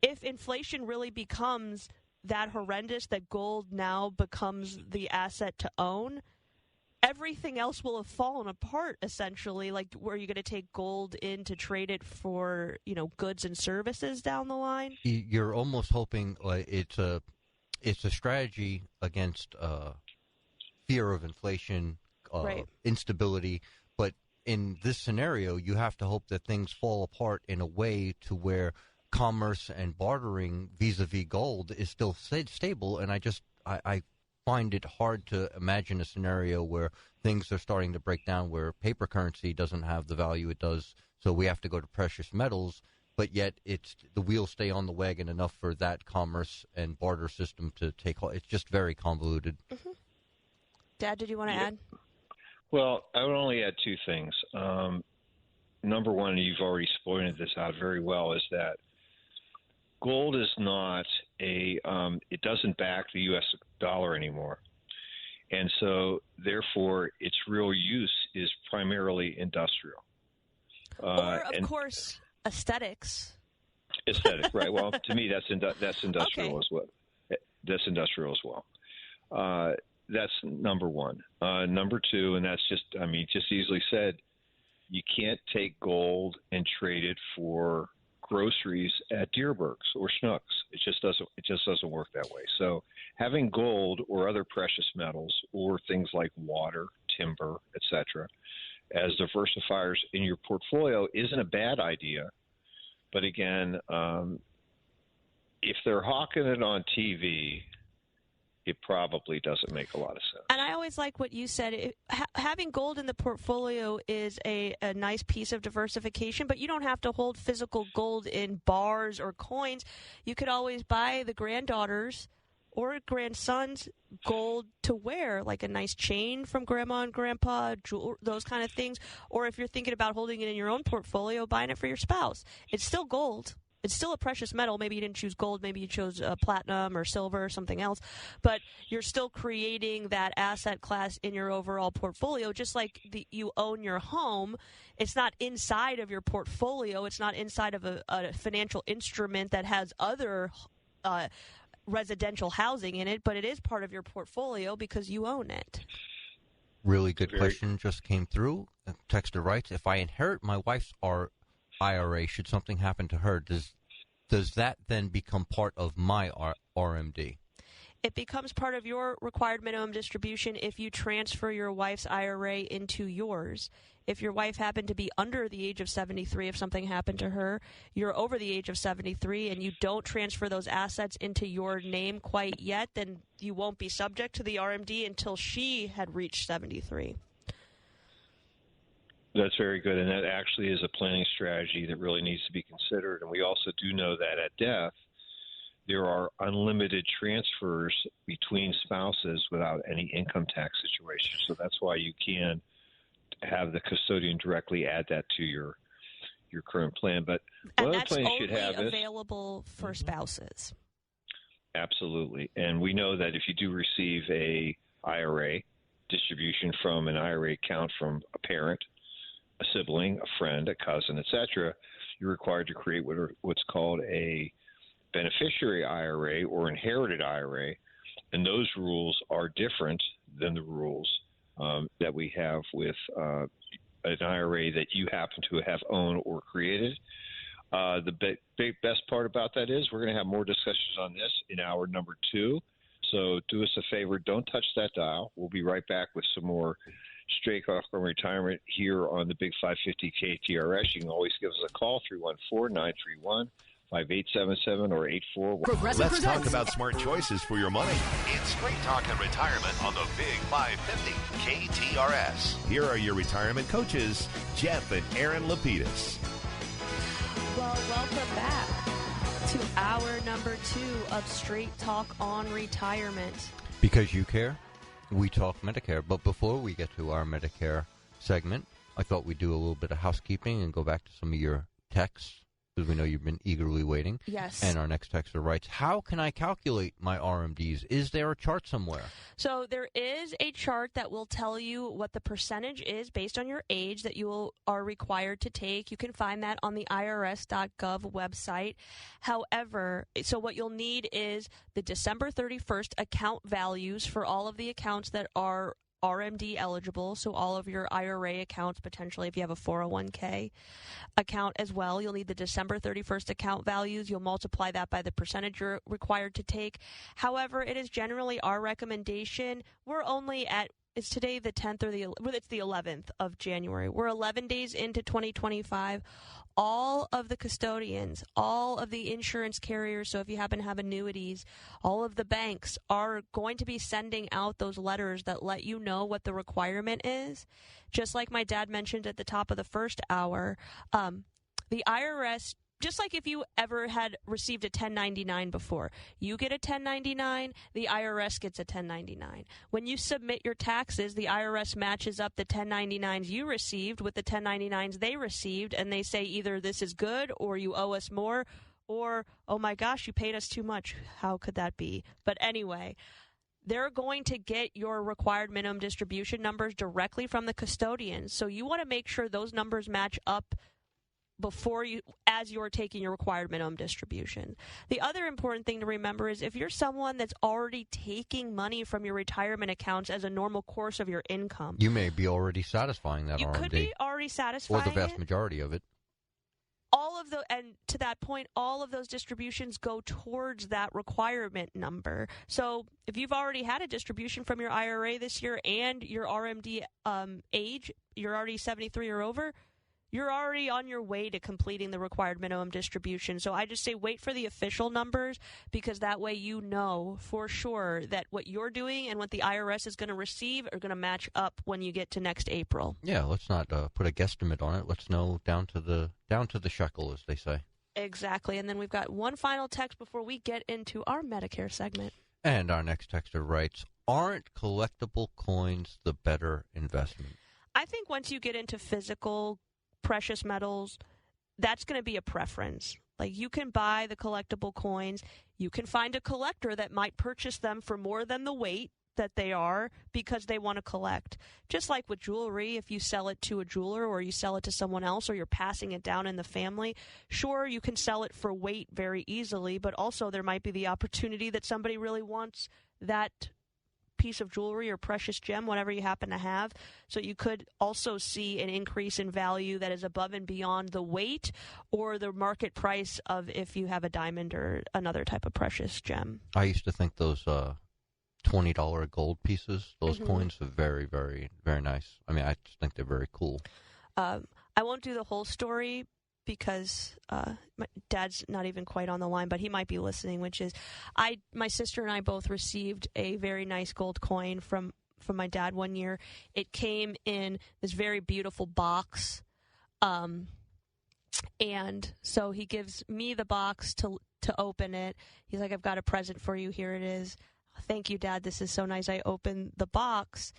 Speaker 3: if inflation really becomes that horrendous that gold now becomes the asset to own, everything else will have fallen apart, essentially. Like, were you going to take gold in to trade it for, goods and services down the line?
Speaker 4: You're almost hoping it's a strategy against fear of inflation,
Speaker 3: right.
Speaker 4: Instability. But in this scenario, you have to hope that things fall apart in a way to where commerce and bartering vis-a-vis gold is still stable, and I find it hard to imagine a scenario where things are starting to break down, where paper currency doesn't have the value it does, so we have to go to precious metals, but yet the wheels stay on the wagon enough for that commerce and barter system to take hold. It's just very convoluted.
Speaker 3: Mm-hmm. Dad, did you want to add?
Speaker 5: Well, I would only add two things. Number one, and you've already pointed this out very well, is that gold is not it doesn't back the U.S. dollar anymore. And so, therefore, its real use is primarily industrial.
Speaker 3: Or, of course, aesthetics.
Speaker 5: Aesthetic, right. Well, to me, that's industrial
Speaker 3: okay.
Speaker 5: as well. That's industrial as well. That's number one. Number two, and that's just easily said, you can't take gold and trade it for groceries at Deerberg's or Schnucks. It just doesn't work that way. So having gold or other precious metals or things like water, timber, etc., as diversifiers in your portfolio isn't a bad idea. But again, if they're hawking it on TV, it probably doesn't make a lot of sense.
Speaker 3: And I always like what you said. Having gold in the portfolio is a nice piece of diversification, but you don't have to hold physical gold in bars or coins. You could always buy the granddaughters or grandsons gold to wear, like a nice chain from grandma and grandpa, those kind of things. Or if you're thinking about holding it in your own portfolio, buying it for your spouse. It's still gold. It's still a precious metal. Maybe you didn't choose gold. Maybe you chose platinum or silver or something else. But you're still creating that asset class in your overall portfolio. Just like you own your home, it's not inside of your portfolio. It's not inside of a financial instrument that has other residential housing in it, but it is part of your portfolio because you own it.
Speaker 4: Really good question just came through. Texter writes, if I inherit my wife's IRA, should something happen to her, does that then become part of my RMD?
Speaker 3: It becomes part of your required minimum distribution if you transfer your wife's IRA into yours. If your wife happened to be under the age of 73, if something happened to her, you're over the age of 73, and you don't transfer those assets into your name quite yet, then you won't be subject to the RMD until she had reached 73.
Speaker 5: That's very good, and that actually is a planning strategy that really needs to be considered. And we also do know that at death, there are unlimited transfers between spouses without any income tax situation. So that's why you can have the custodian directly add that to your current plan. But
Speaker 3: and
Speaker 5: one
Speaker 3: that's
Speaker 5: other plan you should
Speaker 3: only
Speaker 5: have
Speaker 3: available for spouses.
Speaker 5: Absolutely. And we know that if you do receive a IRA distribution from an IRA account from a parent, a sibling, a friend, a cousin, etc., you're required to create what's called a beneficiary IRA or inherited IRA, and those rules are different than the rules that we have with an IRA that you happen to have owned or created. The best part about that is we're going to have more discussions on this in hour number 2. So do us a favor, don't touch that dial. We'll be right back with some more Straight Talk from Retirement here on the Big 550 KTRS. You can always give us a call, 314-931-5877 or 84.
Speaker 1: Let's talk about smart choices for your money. It's Straight Talk and Retirement on the Big 550 KTRS. Here are your retirement coaches, Jeff and Erin Lapidus.
Speaker 3: Well, welcome back to hour number 2 of Straight Talk on Retirement.
Speaker 4: Because you care? We Talk Medicare. But before we get to our Medicare segment, I thought we'd do a little bit of housekeeping and go back to some of your texts, because we know you've been eagerly waiting.
Speaker 3: Yes.
Speaker 4: And our next texter writes, how can I calculate my RMDs? Is there a chart somewhere?
Speaker 3: So there is a chart that will tell you what the percentage is based on your age that you are required to take. You can find that on the irs.gov website. However, so what you'll need is the December 31st account values for all of the accounts that are RMD eligible, so all of your IRA accounts, potentially if you have a 401k account as well. You'll need the December 31st account values. You'll multiply that by the percentage you're required to take. However, it is generally our recommendation. We're only at, is today the 10th or it's the 11th of January. We're 11 days into 2025. All of the custodians, all of the insurance carriers, so if you happen to have annuities, all of the banks are going to be sending out those letters that let you know what the requirement is. Just like my dad mentioned at the top of the first hour, the IRS, just like if you ever had received a 1099 before, you get a 1099, the IRS gets a 1099. When you submit your taxes, the IRS matches up the 1099s you received with the 1099s they received, and they say either this is good or you owe us more, or, oh my gosh, you paid us too much. How could that be? But anyway, they're going to get your required minimum distribution numbers directly from the custodians. So you want to make sure those numbers match up as you're taking your required minimum distribution. The other important thing to remember is if you're someone that's already taking money from your retirement accounts as a normal course of your income,
Speaker 4: you may be already satisfying that RMD.
Speaker 3: You could be already satisfying
Speaker 4: or the vast majority of it.
Speaker 3: And to that point, all of those distributions go towards that requirement number. So if you've already had a distribution from your IRA this year and your RMD age, you're already 73 or over, you're already on your way to completing the required minimum distribution. So I just say wait for the official numbers, because that way you know for sure that what you're doing and what the IRS is going to receive are going to match up when you get to next April.
Speaker 4: Yeah, let's not put a guesstimate on it. Let's know down to the shekel, as they say.
Speaker 3: Exactly. And then we've got one final text before we get into our Medicare segment.
Speaker 4: And our next texter writes, aren't collectible coins the better investment?
Speaker 3: I think once you get into physical precious metals, that's going to be a preference. Like, you can buy the collectible coins. You can find a collector that might purchase them for more than the weight that they are because they want to collect. Just like with jewelry, if you sell it to a jeweler or you sell it to someone else or you're passing it down in the family, sure, you can sell it for weight very easily, but also there might be the opportunity that somebody really wants that piece of jewelry or precious gem, whatever you happen to have. So you could also see an increase in value that is above and beyond the weight or the market price of if you have a diamond or another type of precious gem.
Speaker 4: I used to think those $20 gold pieces, those coins, are very, very, very nice. I mean, I just think they're very cool.
Speaker 3: I won't do the whole story because my dad's not even quite on the line, but he might be listening, which is my sister and I both received a very nice gold coin from my dad one year. It came in this very beautiful box, and so he gives me the box to open it. He's like, I've got a present for you. Here it is. Thank you, Dad. This is so nice. I opened the box,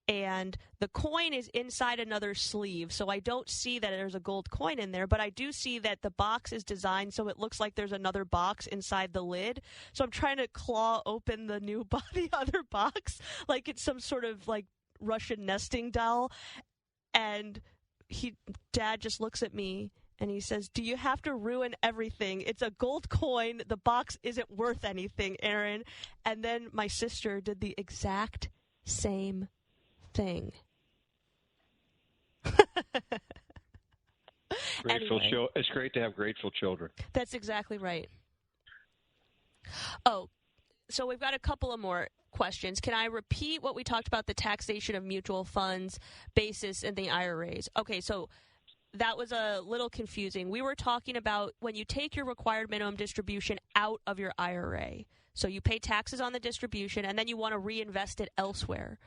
Speaker 3: and the coin is inside another sleeve, so I don't see that there's a gold coin in there, but I do see that the box is designed so it looks like there's another box inside the lid. So I'm trying to claw open the other box like it's some sort of like Russian nesting doll, and Dad just looks at me and he says, do you have to ruin everything? It's a gold coin. The box isn't worth anything, Erin. And then my sister did the exact same thing.
Speaker 5: Anyway. It's great to have grateful children.
Speaker 3: That's exactly right. Oh, so we've got a couple of more questions. Can I repeat what we talked about, the taxation of mutual funds, basis, and the IRAs? Okay, so that was a little confusing. We were talking about when you take your required minimum distribution out of your IRA. So you pay taxes on the distribution, and then you want to reinvest it elsewhere.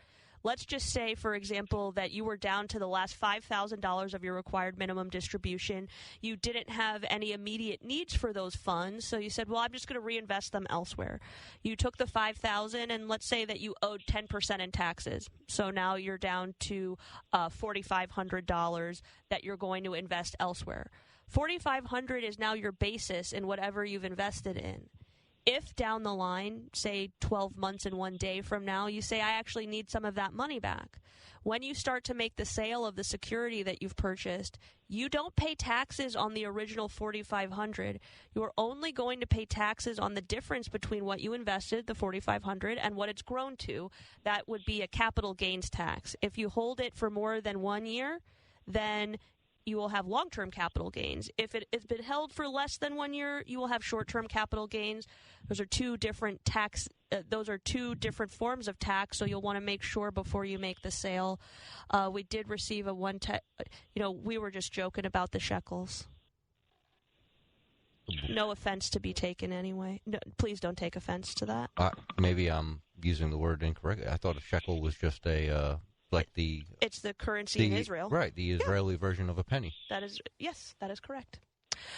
Speaker 3: let's just say, for example, that you were down to the last $5,000 of your required minimum distribution. You didn't have any immediate needs for those funds, so you said, well, I'm just going to reinvest them elsewhere. You took the $5,000, and let's say that you owed 10% in taxes. So now you're down to $4,500 that you're going to invest elsewhere. $4,500 is now your basis in whatever you've invested in. If down the line, say 12 months and 1 day from now, you say, I actually need some of that money back. When you start to make the sale of the security that you've purchased, you don't pay taxes on the original $4,500. You're only going to pay taxes on the difference between what you invested, the $4,500, and what it's grown to. That would be a capital gains tax. If you hold it for more than 1 year, then you will have long-term capital gains. If it has been held for less than 1 year, you will have short-term capital gains. Those are two different forms of tax, so you'll want to make sure before you make the sale. We did receive we were just joking about the shekels. No offense to be taken anyway. No, please don't take offense to that.
Speaker 4: Maybe I'm using the word incorrectly. I thought a shekel was just it's
Speaker 3: the currency in Israel.
Speaker 4: Right, the Israeli version of a penny.
Speaker 3: That is correct.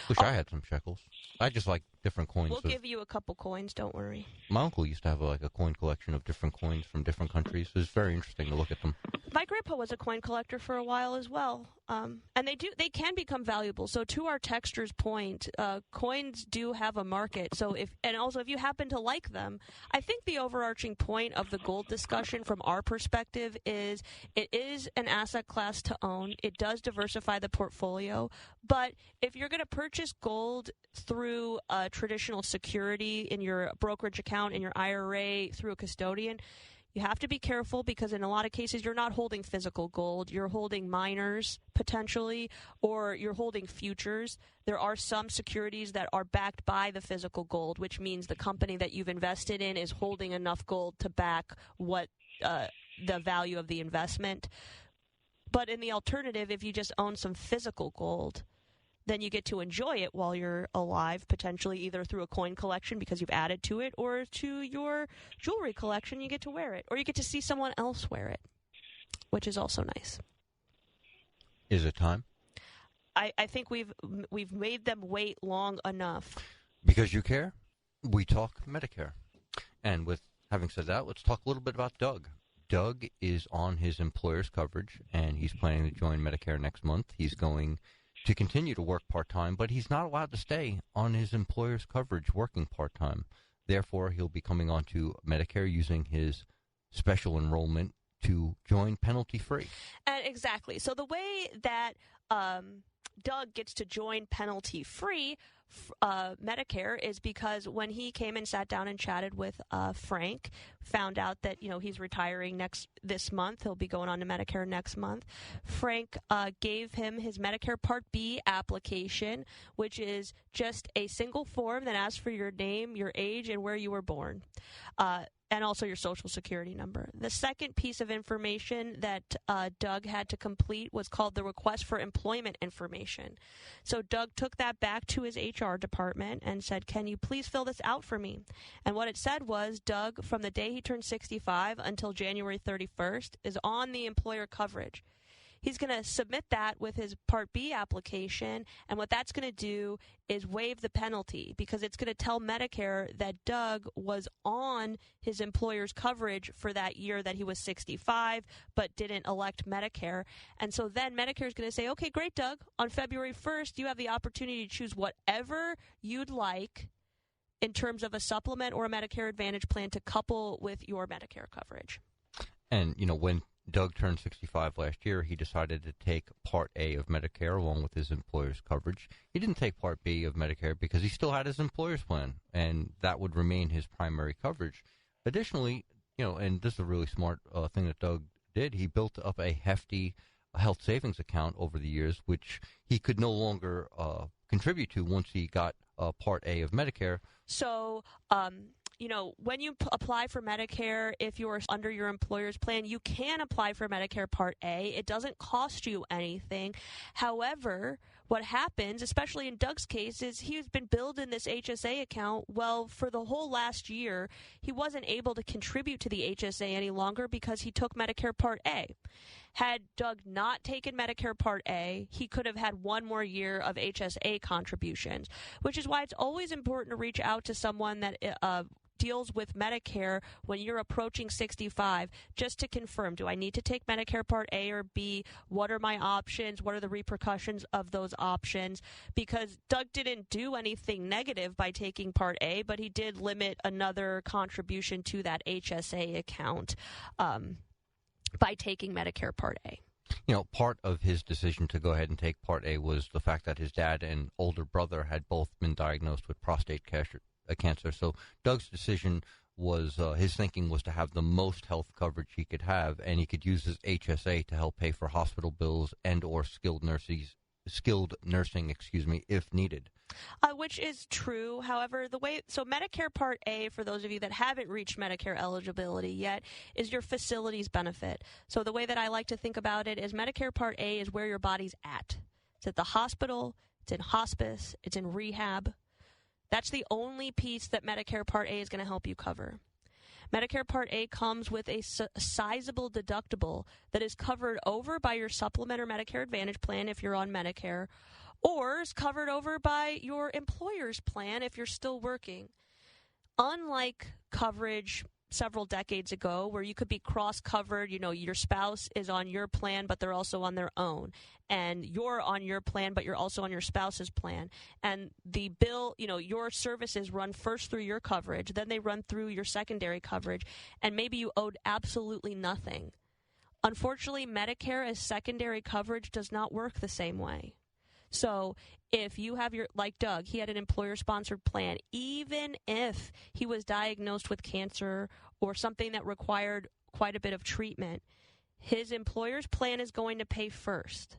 Speaker 4: Wish I had some shekels. I just like different coins.
Speaker 3: We'll give you a couple coins, don't worry.
Speaker 4: My uncle used to have a coin collection of different coins from different countries. It was very interesting to look at them.
Speaker 3: My grandpa was a coin collector for a while as well. And they can become valuable. So to our texter's point, coins do have a market. So if you happen to like them, I think the overarching point of the gold discussion from our perspective is it is an asset class to own. It does diversify the portfolio. But if you're going to purchase gold through a traditional security in your brokerage account, in your IRA, through a custodian, you have to be careful because in a lot of cases you're not holding physical gold. You're holding miners potentially, or you're holding futures. There are some securities that are backed by the physical gold, which means the company that you've invested in is holding enough gold to back what the value of the investment. But in the alternative, if you just own some physical gold, then you get to enjoy it while you're alive, potentially either through a coin collection because you've added to it, or to your jewelry collection, you get to wear it, or you get to see someone else wear it, which is also nice.
Speaker 4: Is it time?
Speaker 3: I think we've made them wait long enough.
Speaker 4: Because you care, we talk Medicare. And with having said that, let's talk a little bit about Doug. Doug is on his employer's coverage, and he's planning to join Medicare next month. He's going to continue to work part-time, but he's not allowed to stay on his employer's coverage working part-time. Therefore, he'll be coming on to Medicare using his special enrollment to join penalty-free.
Speaker 3: Exactly. So the way that Doug gets to join penalty-free Medicare is because when he came and sat down and chatted with Frank, found out that he's retiring this month. He'll be going on to Medicare next month. Frank gave him his Medicare Part B application, which is just a single form that asks for your name, your age, and where you were born. And also your social security number. The second piece of information that Doug had to complete was called the request for employment information. So Doug took that back to his HR department and said, can you please fill this out for me? And what it said was, Doug, from the day he turned 65 until January 31st, is on the employer coverage. He's going to submit that with his Part B application, and what that's going to do is waive the penalty because it's going to tell Medicare that Doug was on his employer's coverage for that year that he was 65 but didn't elect Medicare. And so then Medicare is going to say, okay, great, Doug, on February 1st, you have the opportunity to choose whatever you'd like in terms of a supplement or a Medicare Advantage plan to couple with your Medicare coverage.
Speaker 4: And, when Doug turned 65 last year, he decided to take Part A of Medicare along with his employer's coverage. He didn't take Part B of Medicare because he still had his employer's plan, and that would remain his primary coverage. Additionally, and this is a really smart thing that Doug did, he built up a hefty health savings account over the years, which he could no longer contribute to once he got Part A of Medicare.
Speaker 3: So, when you apply for Medicare, if you're under your employer's plan, you can apply for Medicare Part A. It doesn't cost you anything. However, What happens, especially in Doug's case, is he's been billed in this HSA account. Well, for the whole last year, he wasn't able to contribute to the HSA any longer because he took Medicare Part A. Had Doug not taken Medicare Part A, he could have had one more year of HSA contributions, which is why it's always important to reach out to someone that deals with Medicare when you're approaching 65, just to confirm, do I need to take Medicare Part A or B? What are my options? What are the repercussions of those options? Because Doug didn't do anything negative by taking Part A, but he did limit another contribution to that HSA account by taking Medicare Part A.
Speaker 4: You know, part of his decision to go ahead and take Part A was the fact that his dad and older brother had both been diagnosed with prostate cancer. So Doug's decision was, his thinking was to have the most health coverage he could have, and he could use his HSA to help pay for hospital bills and or skilled nursing, if needed.
Speaker 3: Which is true. However, so Medicare Part A, for those of you that haven't reached Medicare eligibility yet, is your facilities benefit. So the way that I like to think about it is Medicare Part A is where your body's at. It's at the hospital, it's in hospice, it's in rehab. That's the only piece that Medicare Part A is going to help you cover. Medicare Part A comes with a sizable deductible that is covered over by your supplement or Medicare Advantage plan if you're on Medicare, or is covered over by your employer's plan if you're still working. Unlike coverage several decades ago where you could be cross-covered, you know, your spouse is on your plan but they're also on their own, and you're on your plan but you're also on your spouse's plan, and the bill, you know, your services run first through your coverage, then they run through your secondary coverage, and maybe you owed absolutely nothing. Unfortunately, Medicare as secondary coverage does not work the same way. So if you have like Doug, he had an employer-sponsored plan, even if he was diagnosed with cancer or something that required quite a bit of treatment, his employer's plan is going to pay first.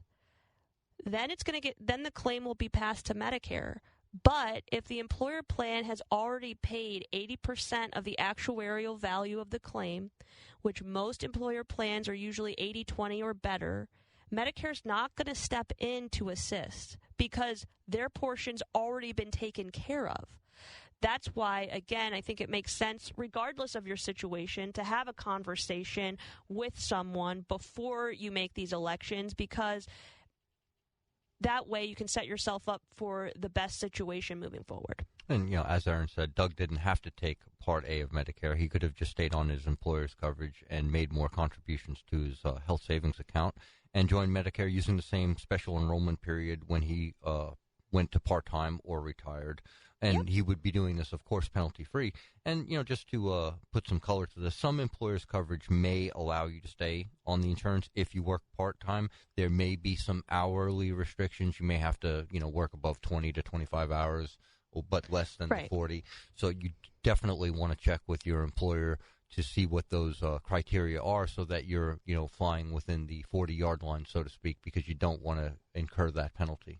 Speaker 3: Then then the claim will be passed to Medicare. But if the employer plan has already paid 80% of the actuarial value of the claim, which most employer plans are usually 80-20 or better, Medicare's not going to step in to assist because their portion's already been taken care of. That's why, again, I think it makes sense, regardless of your situation, to have a conversation with someone before you make these elections, because that way you can set yourself up for the best situation moving forward.
Speaker 4: And, you know, as Erin said, Doug didn't have to take Part A of Medicare. He could have just stayed on his employer's coverage and made more contributions to his health savings account and joined Medicare using the same special enrollment period when he went to part-time or retired. And he would be doing this, of course, penalty-free. And, you know, just to put some color to this, some employers' coverage may allow you to stay on the insurance if you work part-time. There may be some hourly restrictions. You may have to, you know, work above 20 to 25 hours, but less than 40. So you definitely want to check with your employer to see what those criteria are so that you're, you know, flying within the 40-yard line, so to speak, because you don't want to incur that penalty.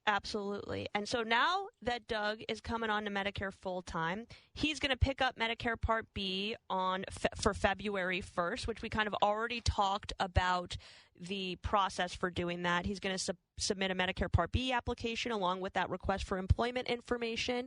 Speaker 3: Absolutely. And so now that Doug is coming on to Medicare full-time, he's going to pick up Medicare Part B for February 1st, which we kind of already talked about the process for doing that. He's going to submit a Medicare Part B application along with that request for employment information.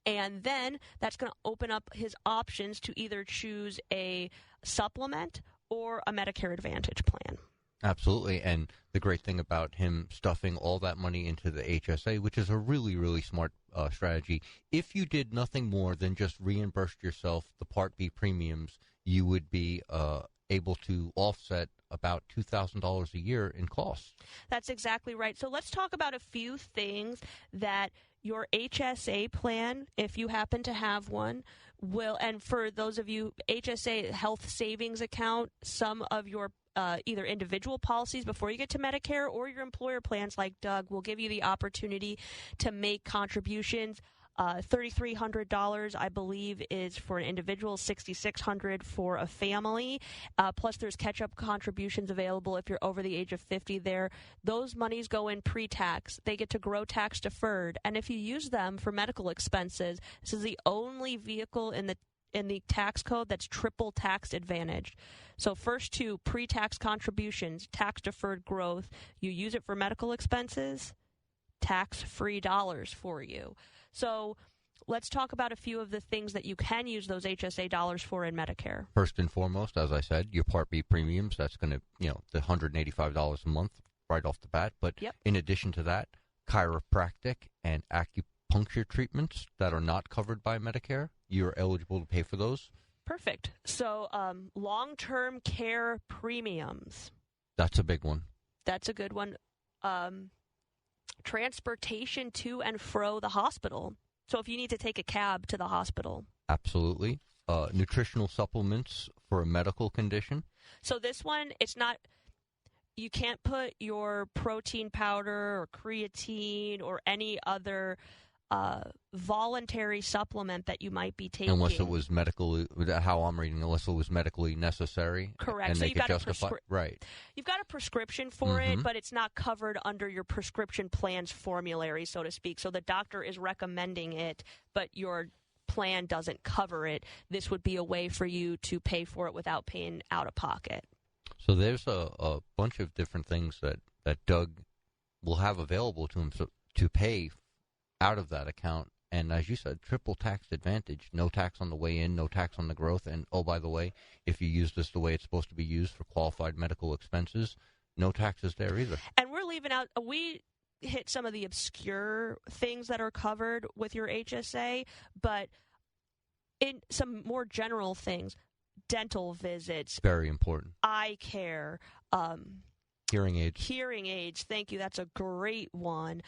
Speaker 3: And then that's going to open up his options to either choose a supplement or a Medicare Advantage plan.
Speaker 4: Absolutely, and the great thing about him stuffing all that money into the HSA, which is a really, really smart strategy, if you did nothing more than just reimburse yourself the Part B premiums, you would be able to offset about $2,000 a year in costs.
Speaker 3: That's exactly right. So let's talk about a few things that your HSA plan, if you happen to have one, will, and for those of you, HSA health savings account, some of your either individual policies before you get to Medicare or your employer plans like Doug will give you the opportunity to make contributions. $3,300, I believe, is for an individual, $6,600 for a family. Plus, there's catch-up contributions available if you're over the age of 50 there. Those monies go in pre-tax. They get to grow tax deferred. And if you use them for medical expenses, this is the only vehicle in the tax code that's triple tax advantaged. So first two, pre-tax contributions, tax deferred growth. You use it for medical expenses, tax-free dollars for you. So let's talk about a few of the things that you can use those HSA dollars for in Medicare.
Speaker 4: First and foremost, as I said, your Part B premiums, that's going to, the $185 a month right off the bat. But in addition to that, chiropractic and acupuncture treatments that are not covered by Medicare, you're eligible to pay for those.
Speaker 3: Perfect. So long-term care premiums.
Speaker 4: That's a big one.
Speaker 3: That's a good one. Transportation to and fro the hospital. So if you need to take a cab to the hospital.
Speaker 4: Absolutely. Nutritional supplements for a medical condition.
Speaker 3: So this one, it's not, you can't put your protein powder or creatine or any other voluntary supplement that you might be taking.
Speaker 4: Unless it was medically, how I'm reading, unless it was medically necessary.
Speaker 3: Correct.
Speaker 4: And
Speaker 3: so
Speaker 4: they could justify. Right.
Speaker 3: You've got a prescription for it, but it's not covered under your prescription plan's formulary, so to speak. So the doctor is recommending it, but your plan doesn't cover it. This would be a way for you to pay for it without paying out of pocket.
Speaker 4: So there's a bunch of different things that Doug will have available to him to pay out of that account. And as you said, triple tax advantage, no tax on the way in, no tax on the growth. And, oh, by the way, if you use this the way it's supposed to be used for qualified medical expenses, no taxes there either.
Speaker 3: And we're leaving out, we hit some of the obscure things that are covered with your HSA, but in some more general things, dental visits.
Speaker 4: Very important.
Speaker 3: Eye care.
Speaker 4: Hearing aids.
Speaker 3: Hearing aids, thank you. That's a great one.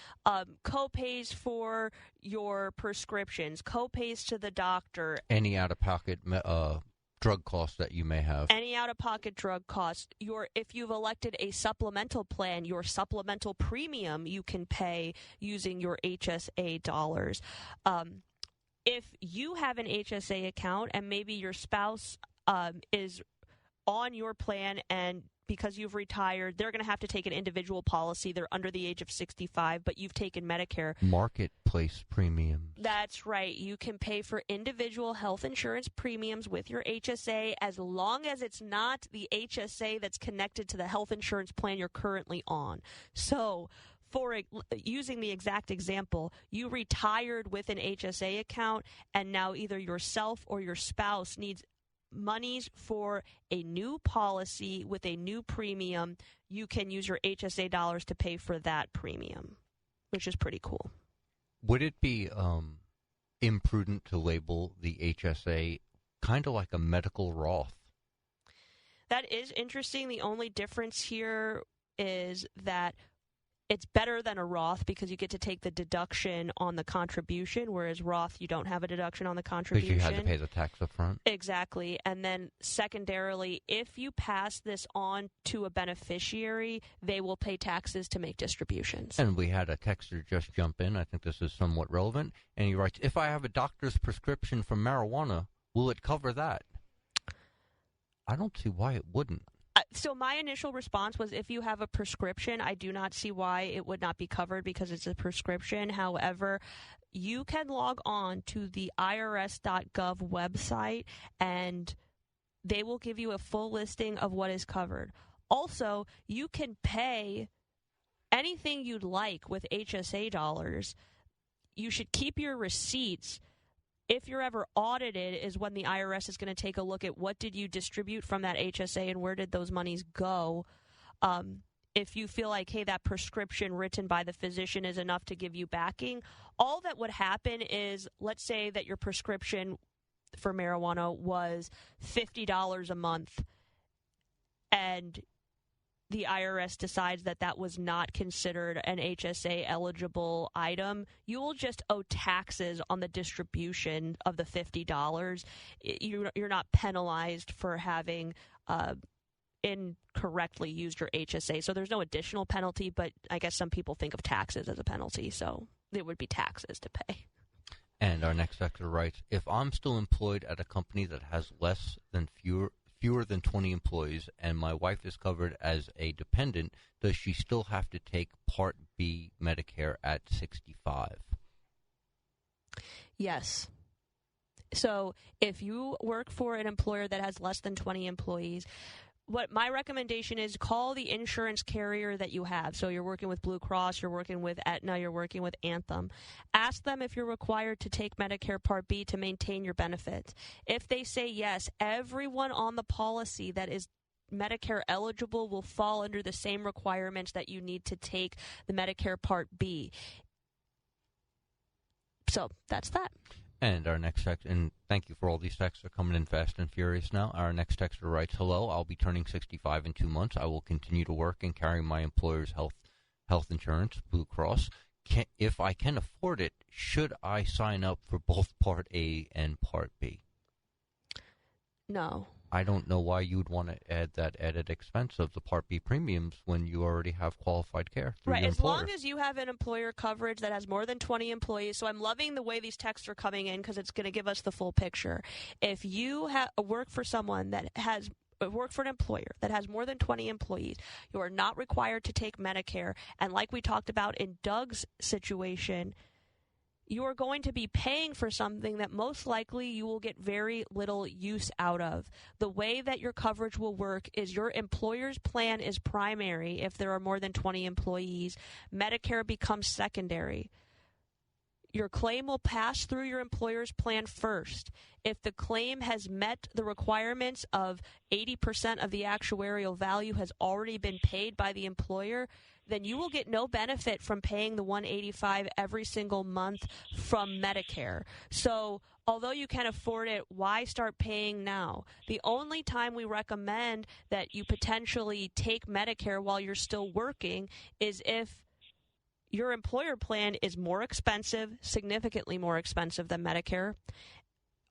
Speaker 3: Co-pays for your prescriptions, co-pays to the doctor.
Speaker 4: Any out-of-pocket drug costs that you may have.
Speaker 3: Any out-of-pocket drug costs. If you've elected a supplemental plan, your supplemental premium you can pay using your HSA dollars. If you have an HSA account and maybe your spouse is on your plan and because you've retired, they're going to have to take an individual policy. They're under the age of 65, but you've taken Medicare.
Speaker 4: Marketplace premiums.
Speaker 3: That's right. You can pay for individual health insurance premiums with your HSA as long as it's not the HSA that's connected to the health insurance plan you're currently on. So, for using the exact example, you retired with an HSA account, and now either yourself or your spouse needs monies for a new policy with a new premium. You can use your HSA dollars to pay for that premium, which is pretty cool.
Speaker 4: Would it be imprudent to label the HSA kind of like a medical Roth?
Speaker 3: That is interesting. The only difference here is that it's better than a Roth because you get to take the deduction on the contribution, whereas Roth, you don't have a deduction on the contribution.
Speaker 4: Because you had to pay the tax up front.
Speaker 3: Exactly. And then secondarily, if you pass this on to a beneficiary, they will pay taxes to make distributions.
Speaker 4: And we had a texter just jump in. I think this is somewhat relevant. And he writes, if I have a doctor's prescription for marijuana, will it cover that? I don't see why it wouldn't.
Speaker 3: So my initial response was, if you have a prescription, I do not see why it would not be covered because it's a prescription. However, you can log on to the irs.gov website and they will give you a full listing of what is covered. Also, you can pay anything you'd like with HSA dollars. You should keep your receipts. If you're ever audited is when the IRS is going to take a look at what did you distribute from that HSA and where did those monies go. If you feel like, hey, that prescription written by the physician is enough to give you backing, all that would happen is, let's say that your prescription for marijuana was $50 a month and the IRS decides that that was not considered an HSA eligible item, you will just owe taxes on the distribution of the $50. You're not penalized for having incorrectly used your HSA. So there's no additional penalty, but I guess some people think of taxes as a penalty, so it would be taxes to pay.
Speaker 4: And our next texter writes, if I'm still employed at a company that has fewer than 20 employees and my wife is covered as a dependent, does she still have to take Part B Medicare at 65?
Speaker 3: Yes. So if you work for an employer that has less than 20 employees, what my recommendation is, call the insurance carrier that you have. So you're working with Blue Cross, you're working with Aetna, you're working with Anthem. Ask them if you're required to take Medicare Part B to maintain your benefits. If they say yes, everyone on the policy that is Medicare eligible will fall under the same requirements that you need to take the Medicare Part B. So that's that.
Speaker 4: And our next text, and thank you for all these texts. They're coming in fast and furious now. Our next texter writes, hello, I'll be turning 65 in 2 months. I will continue to work and carry my employer's health insurance, Blue Cross. If I can afford it, should I sign up for both Part A and Part B?
Speaker 3: No.
Speaker 4: I don't know why you would want to add that added expense of the Part B premiums when you already have qualified care through your employer.
Speaker 3: As long as you have an employer coverage that has more than 20 employees. So I'm loving the way these texts are coming in because it's going to give us the full picture. If you work for someone that has work for an employer that has more than 20 employees, you are not required to take Medicare. And like we talked about in Doug's situation, you are going to be paying for something that most likely you will get very little use out of. The way that your coverage will work is your employer's plan is primary if there are more than 20 employees. Medicare becomes secondary. Your claim will pass through your employer's plan first. If the claim has met the requirements of 80% of the actuarial value has already been paid by the employer, then you will get no benefit from paying the $185 every single month from Medicare. So although you can afford it, why start paying now? The only time we recommend that you potentially take Medicare while you're still working is if your employer plan is more expensive, significantly more expensive than Medicare,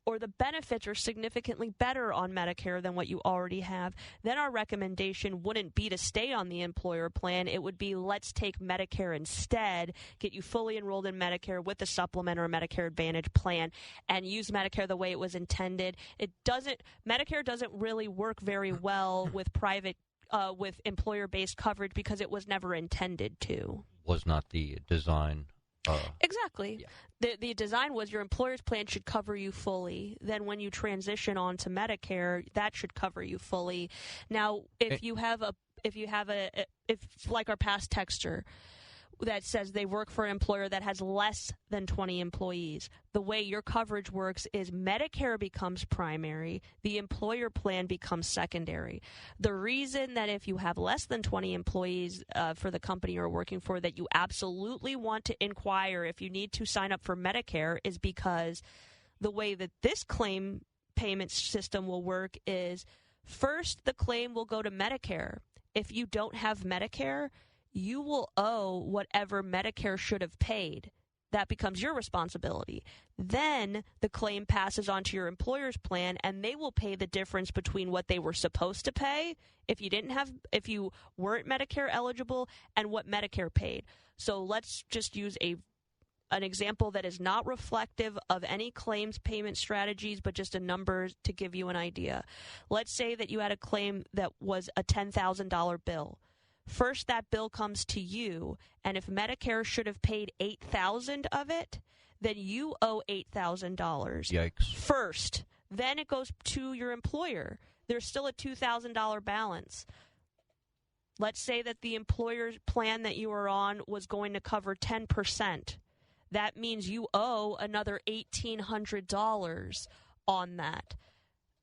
Speaker 3: or the benefits are significantly better on Medicare than what you already have. Then our recommendation wouldn't be to stay on the employer plan. It would be, let's take Medicare instead, get you fully enrolled in Medicare with a supplement or a Medicare Advantage plan, and use Medicare the way it was intended. Medicare doesn't really work very well with private, with employer-based coverage because it was never intended to.
Speaker 4: Was not the design.
Speaker 3: Exactly. Yeah. The design was your employer's plan should cover you fully. Then when you transition on to Medicare, that should cover you fully. Now, if like our past texter that says they work for an employer that has less than 20 employees, the way your coverage works is Medicare becomes primary, the employer plan becomes secondary. The reason that if you have less than 20 employees for the company you're working for that you absolutely want to inquire if you need to sign up for Medicare is because the way that this claim payment system will work is first the claim will go to Medicare. If you don't have Medicare, you will owe whatever Medicare should have paid. That becomes your responsibility. Then the claim passes on to your employer's plan, and they will pay the difference between what they were supposed to pay if you weren't Medicare eligible and what Medicare paid. So let's just use an example that is not reflective of any claims payment strategies, but just a number to give you an idea. Let's say that you had a claim that was a $10,000 bill. First, that bill comes to you, and if Medicare should have paid $8,000 of it, then you owe $8,000.
Speaker 4: Yikes.
Speaker 3: First. Then it goes to your employer. There's still a $2,000 balance. Let's say that the employer's plan that you are on was going to cover 10%. That means you owe another $1,800 on that.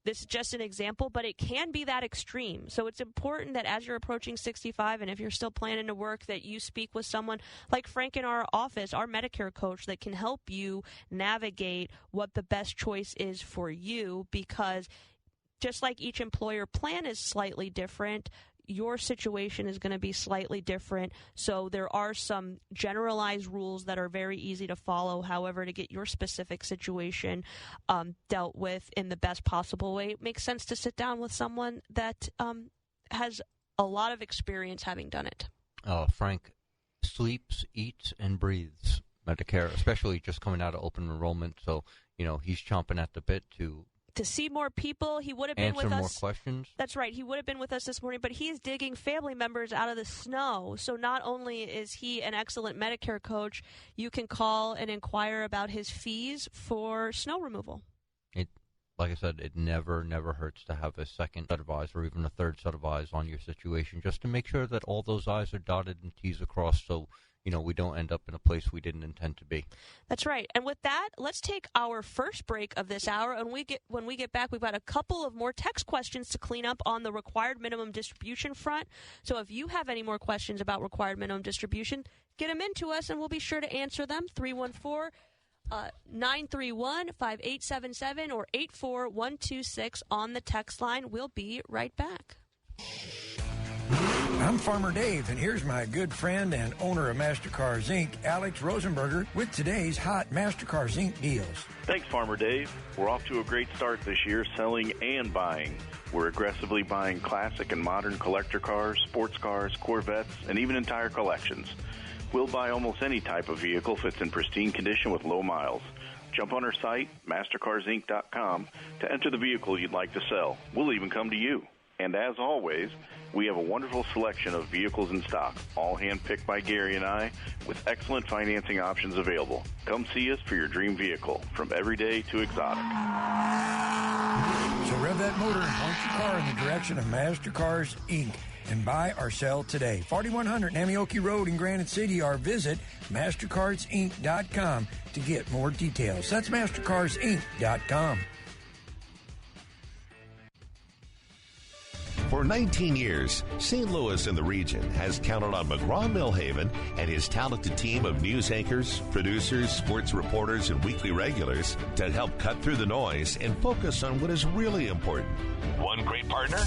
Speaker 3: This is just an example, but it can be that extreme. So it's important that as you're approaching 65 and if you're still planning to work, that you speak with someone like Frank in our office, our Medicare coach, that can help you navigate what the best choice is for you, because just like each employer plan is slightly different, your situation is going to be slightly different. So there are some generalized rules that are very easy to follow. However, to get your specific situation dealt with in the best possible way, it makes sense to sit down with someone that has a lot of experience having done it.
Speaker 4: Frank sleeps, eats, and breathes Medicare, especially just coming out of open enrollment. So, he's chomping at the bit to
Speaker 3: see more people. He would have been with us.
Speaker 4: Answer more questions.
Speaker 3: That's right. He would have been with us this morning, but he's digging family members out of the snow. So not only is he an excellent Medicare coach, you can call and inquire about his fees for snow removal.
Speaker 4: like I said, it never hurts to have a second set of eyes or even a third set of eyes on your situation, just to make sure that all those I's are dotted and T's are crossed, so we don't end up in a place we didn't intend to be.
Speaker 3: That's right. And with that, let's take our first break of this hour. And when we get back, we've got a couple of more text questions to clean up on the required minimum distribution front. So if you have any more questions about required minimum distribution, get them into us, and we'll be sure to answer them. 314-931-5877 or 84126 on the text line. We'll be right back.
Speaker 2: I'm Farmer Dave, and here's my good friend and owner of MasterCars Inc., Alex Rosenberger, with today's hot MasterCars Inc. deals.
Speaker 22: Thanks, Farmer Dave. We're off to a great start this year, selling and buying. We're aggressively buying classic and modern collector cars, sports cars, Corvettes, and even entire collections. We'll buy almost any type of vehicle if it's in pristine condition with low miles. Jump on our site, mastercarsinc.com, to enter the vehicle you'd like to sell. We'll even come to you. And as always, we have a wonderful selection of vehicles in stock, all hand-picked by Gary and I, with excellent financing options available. Come see us for your dream vehicle, from everyday to exotic.
Speaker 2: So rev that motor and point your car in the direction of MasterCars Inc. and buy or sell today. 4100 Namioki Road in Granite City, or visit MasterCarsInc.com to get more details. That's MasterCarsInc.com.
Speaker 1: For 19 years, St. Louis and the region has counted on McGraw-Millhaven and his talented team of news anchors, producers, sports reporters, and weekly regulars to help cut through the noise and focus on what is really important. One great partner?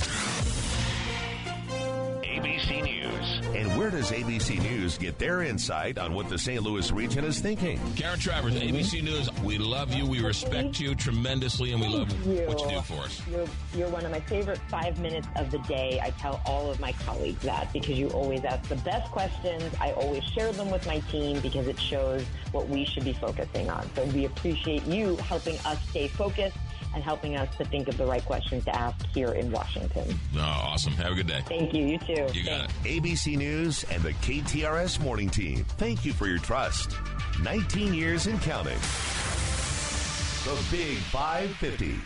Speaker 1: ABC News. And where does ABC News get their insight on what the St. Louis region is thinking?
Speaker 7: Karen Travers, ABC News, we love you, we respect you tremendously, and we love what you do for us.
Speaker 9: You're one of my favorite 5 minutes of the day. I tell all of my colleagues that because you always ask the best questions. I always share them with my team because it shows what we should be focusing on. So we appreciate you helping us stay focused and helping us to think of the right questions to ask here in Washington.
Speaker 7: Oh, awesome. Have a good day.
Speaker 9: Thank you. You too.
Speaker 7: You got it.
Speaker 1: ABC News and the KTRS Morning Team, thank you for your trust. 19 years and counting. The Big 550.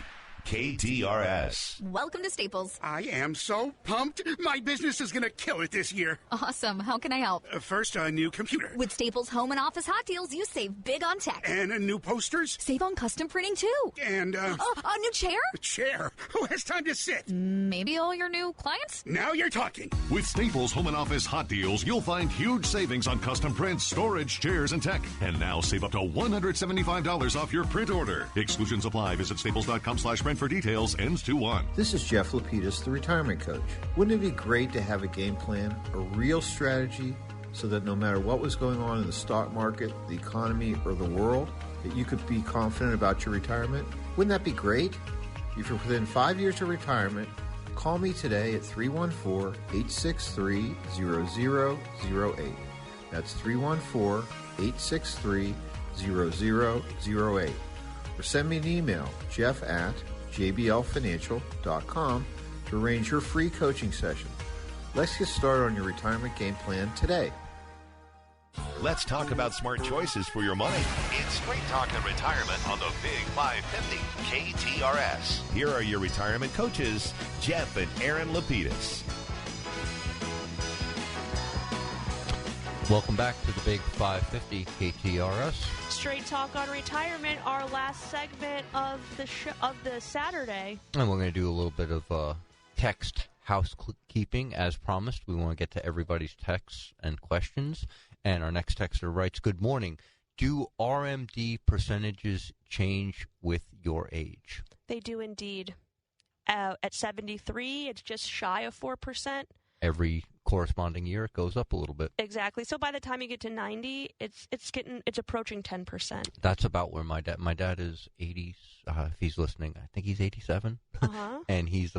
Speaker 1: KTRS.
Speaker 23: Welcome to Staples.
Speaker 24: I am so pumped. My business is going to kill it this year.
Speaker 23: Awesome. How can I help?
Speaker 24: First, a new computer.
Speaker 23: With Staples Home and Office Hot Deals, you save big on tech.
Speaker 24: And new posters.
Speaker 23: Save on custom printing, too.
Speaker 24: And,
Speaker 23: a new chair?
Speaker 24: A chair? Who has time to sit?
Speaker 23: Maybe all your new clients?
Speaker 24: Now you're talking.
Speaker 12: With Staples Home and Office Hot Deals, you'll find huge savings on custom prints, storage, chairs, and tech. And now save up to $175 off your print order. Exclusions apply. Visit staples.com/print for details. Ends 2-1.
Speaker 21: This is Jeff Lapidus, the retirement coach. Wouldn't it be great to have a game plan, a real strategy, so that no matter what was going on in the stock market, the economy, or the world, that you could be confident about your retirement? Wouldn't that be great? If you're within 5 years of retirement, call me today at 314-863-0008. That's 314-863-0008. Or send me an email, jeff@jblfinancial.com, to arrange your free coaching session. Let's get started on your retirement game plan today.
Speaker 1: Let's talk about smart choices for your money. It's Straight Talk and Retirement on the Big 550 KTRS. Here are your retirement coaches, Jeff and Erin Lapidus.
Speaker 4: Welcome back to the Big 550 KTRS.
Speaker 3: Straight Talk on Retirement, our last segment of the Saturday.
Speaker 4: And we're going to do a little bit of text housekeeping as promised. We want to get to everybody's texts and questions. And our next texter writes, "Good morning. Do RMD percentages change with your age?"
Speaker 3: They do indeed. At 73, it's just shy of 4%.
Speaker 4: Every corresponding year, it goes up a little bit.
Speaker 3: Exactly. So by the time you get to 90, it's approaching 10%.
Speaker 4: That's about where my dad is 80. If he's listening, I think he's 87. And he's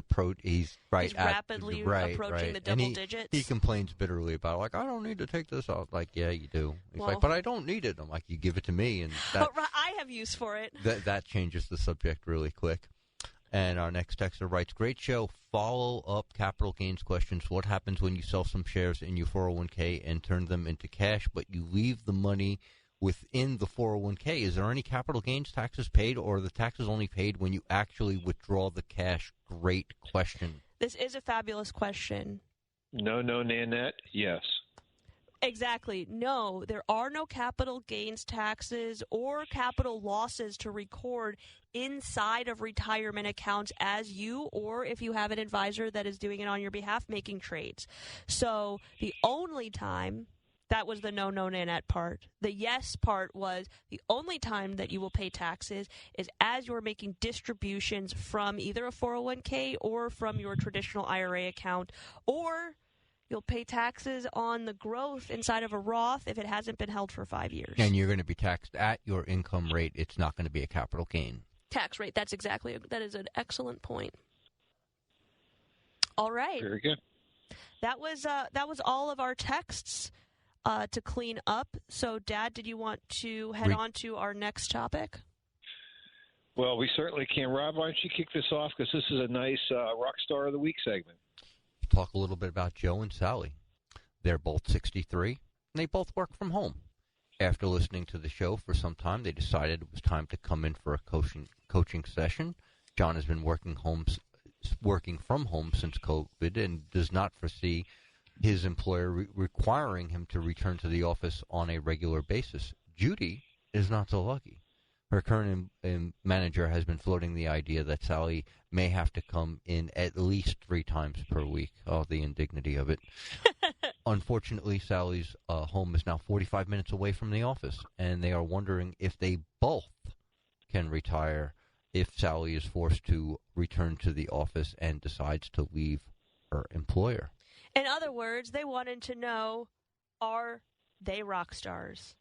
Speaker 4: rapidly
Speaker 3: approaching the double digits.
Speaker 4: He complains bitterly about it, like, I don't need to take this. I was like, yeah, you do. He's like, but I don't need it. I'm like, you give it to me, and
Speaker 3: but I have use for it.
Speaker 4: That changes the subject really quick. And our next texter writes, "Great show. Follow-up capital gains questions. What happens when you sell some shares in your 401k and turn them into cash, but you leave the money within the 401k, is there any capital gains taxes paid, or are the taxes only paid when you actually withdraw the cash? Great question.
Speaker 3: This is a fabulous question.
Speaker 5: No, Nanette. Yes.
Speaker 3: Exactly. No, there are no capital gains taxes or capital losses to record inside of retirement accounts as you, or if you have an advisor that is doing it on your behalf, making trades. So the only time, that was the no, Nanette part. The yes part was the only time that you will pay taxes is as you're making distributions from either a 401k or from your traditional IRA account, or you'll pay taxes on the growth inside of a Roth if it hasn't been held for 5 years.
Speaker 4: And you're going to be taxed at your income rate. It's not going to be a capital gain.
Speaker 3: Tax rate. That is an excellent point. All right.
Speaker 5: Very good.
Speaker 3: That was all of our texts to clean up. So, Dad, did you want to head on to our next topic?
Speaker 5: Well, we certainly can. Rob, why don't you kick this off, because this is a nice Rock Star of the Week segment.
Speaker 4: Talk a little bit about Joe and Sally. They're both 63, and they both work from home. After listening to the show for some time, they decided it was time to come in for a coaching session. John has been working from home since COVID and does not foresee his employer requiring him to return to the office on a regular basis. Judy is not so lucky. Her current manager has been floating the idea that Sally may have to come in at least 3 times per week. Oh, the indignity of it. Unfortunately, Sally's home is now 45 minutes away from the office, and they are wondering if they both can retire if Sally is forced to return to the office and decides to leave her employer.
Speaker 3: In other words, they wanted to know, are they rock stars?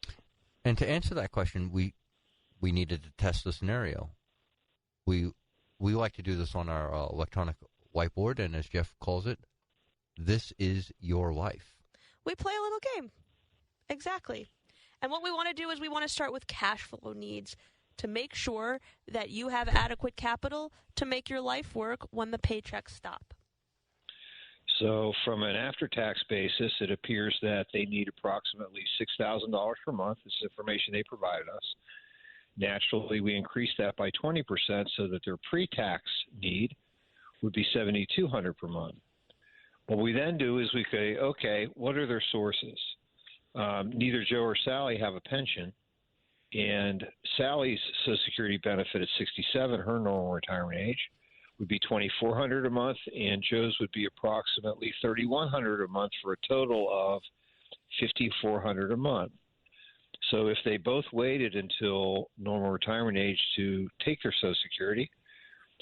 Speaker 4: And to answer that question, we needed to test the scenario. We like to do this on our electronic whiteboard, and as Jeff calls it, this is your life.
Speaker 3: We play a little game. Exactly. And what we want to do is we want to start with cash flow needs to make sure that you have adequate capital to make your life work when the paychecks stop.
Speaker 5: So from an after-tax basis, it appears that they need approximately $6,000 per month. This is information they provided us. Naturally, we increased that by 20% so that their pre-tax need would be $7,200 per month. What we then do is we say, okay, what are their sources? Neither Joe or Sally have a pension, and Sally's Social Security benefit at 67, her normal retirement age, would be $2,400 a month, and Joe's would be approximately $3,100 a month for a total of $5,400 a month. So if they both waited until normal retirement age to take their Social Security,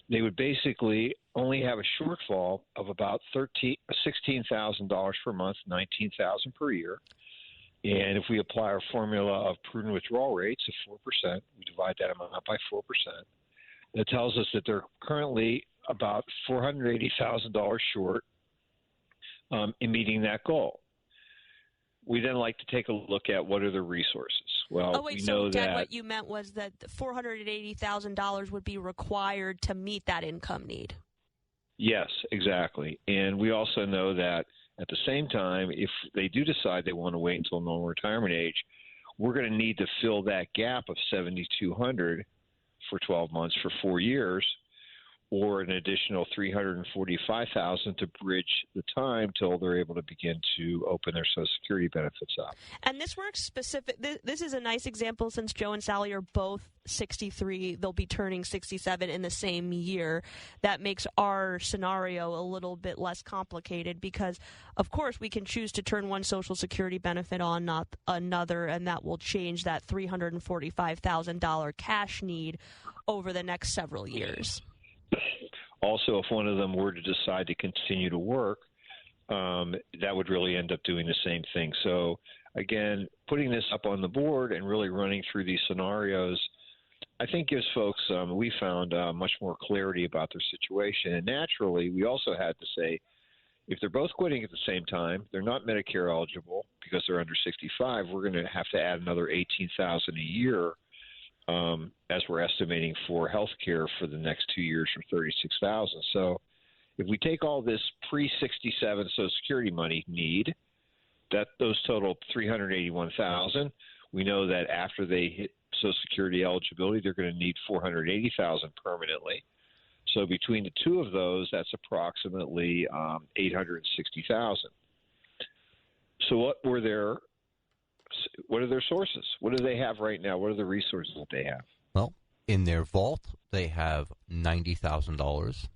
Speaker 5: they would basically only have a shortfall of about $16,000 per month, $19,000 per year. And if we apply our formula of prudent withdrawal rates of 4%, we divide that amount by 4%. That tells us that they're currently about $480,000 short in meeting that goal. We then like to take a look at what are the resources. Well, we know
Speaker 3: Dad,
Speaker 5: that
Speaker 3: what you meant was that $480,000 would be required to meet that income need.
Speaker 5: Yes, exactly. And we also know that at the same time, if they do decide they want to wait until normal retirement age, we're going to need to fill that gap of $7,200 for 12 months for 4 years, or an additional $345,000 to bridge the time till they're able to begin to open their Social Security benefits up.
Speaker 3: And this works specific. This is a nice example since Joe and Sally are both 63. They'll be turning 67 in the same year. That makes our scenario a little bit less complicated because, of course, we can choose to turn one Social Security benefit on, not another, and that will change that $345,000 cash need over the next several years.
Speaker 5: Also, if one of them were to decide to continue to work, that would really end up doing the same thing. So, again, putting this up on the board and really running through these scenarios, I think gives folks, we found, much more clarity about their situation. And naturally, we also had to say, if they're both quitting at the same time, they're not Medicare eligible because they're under 65, we're going to have to add another $18,000 a year as we're estimating for health care for the next 2 years for $36,000. So if we take all this pre-67 Social Security money need, those total $381,000, We know that after they hit Social Security eligibility, they're going to need $480,000 permanently. So between the two of those, that's approximately $860,000. So what are their sources? What do they have right now? What are the resources that they have?
Speaker 4: Well, in their vault, they have $90,000.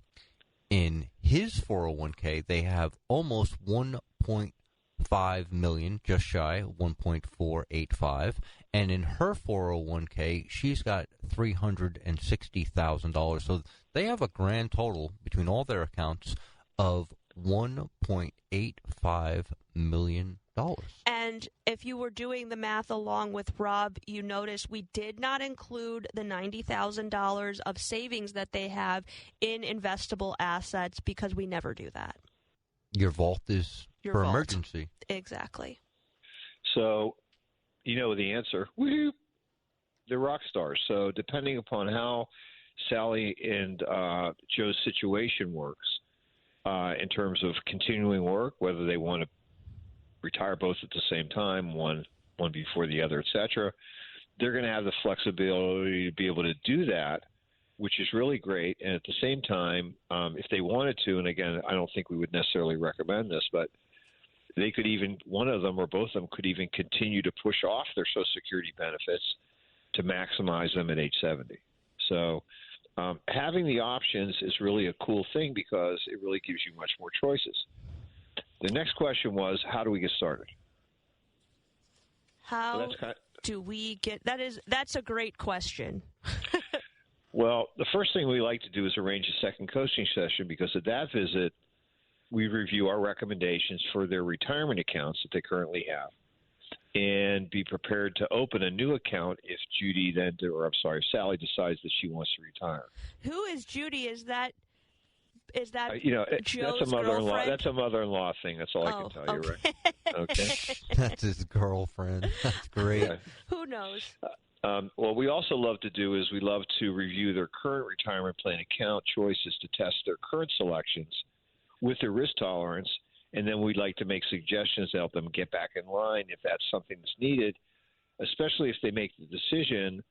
Speaker 4: In his 401k, they have almost $1.5 million, just shy, 1.485. And in her 401k, she's got $360,000. So they have a grand total between all their accounts of $1.85 million.
Speaker 3: And if you were doing the math along with Rob, you notice we did not include the $90,000 of savings that they have in investable assets because we never do that.
Speaker 4: Your vault is
Speaker 3: Your
Speaker 4: for
Speaker 3: vault.
Speaker 4: emergency.
Speaker 3: Exactly.
Speaker 5: So, you know the answer. Woo-hoo. They're rock stars. So depending upon how Sally and Joe's situation works in terms of continuing work, whether they want to retire both at the same time, one before the other, etc., they're going to have the flexibility to be able to do that, which is really great. And at the same time, if they wanted to, and again, I don't think we would necessarily recommend this, but they could even, one of them or both of them could even continue to push off their Social Security benefits to maximize them at age 70. So having the options is really a cool thing because it really gives you much more choices. The next question was, how do we get started?
Speaker 3: How do we get that's a great question.
Speaker 5: Well, the first thing we like to do is arrange a second coaching session because at that visit, we review our recommendations for their retirement accounts that they currently have and be prepared to open a new account if Sally decides that she wants to retire.
Speaker 3: Who is Judy? Is that Joe's
Speaker 5: that's a mother-in-law.
Speaker 3: girlfriend?
Speaker 5: That's a mother-in-law thing. That's all I can tell you, right? Okay.
Speaker 4: That's his girlfriend. That's great.
Speaker 5: Yeah.
Speaker 3: Who knows?
Speaker 5: What we also love to do is we love to review their current retirement plan account choices to test their current selections with their risk tolerance, and then we'd like to make suggestions to help them get back in line if that's something that's needed, especially if they make the decision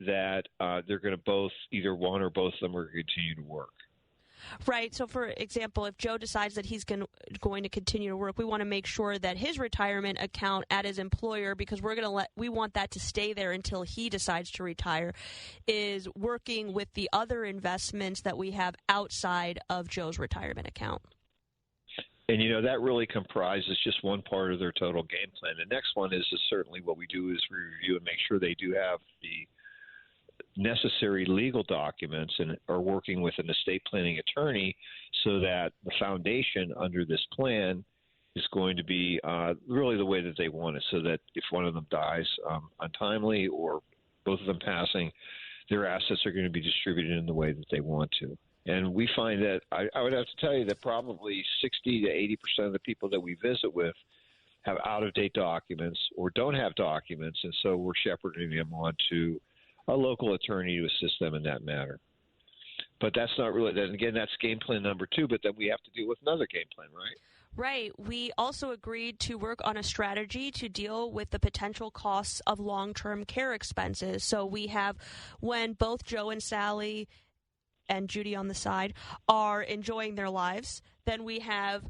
Speaker 5: that they're going to both, either one or both of them are going to continue to work.
Speaker 3: Right. So, for example, if Joe decides that he's going to continue to work, we want to make sure that his retirement account at his employer, because we want that to stay there until he decides to retire, is working with the other investments that we have outside of Joe's retirement account.
Speaker 5: And, that really comprises just one part of their total game plan. The next one is certainly what we do is we review and make sure they do have the necessary legal documents and are working with an estate planning attorney so that the foundation under this plan is going to be really the way that they want it, so that if one of them dies untimely or both of them passing, their assets are going to be distributed in the way that they want to. And we find that I would have to tell you that probably 60 to 80% of the people that we visit with have out-of-date documents or don't have documents, and so we're shepherding them on to a local attorney to assist them in that matter. But that's not really, then again, that's game plan number 2, but then we have to deal with another game plan, right?
Speaker 3: Right. We also agreed to work on a strategy to deal with the potential costs of long-term care expenses. So we have, when both Joe and Sally and Judy on the side are enjoying their lives, then we have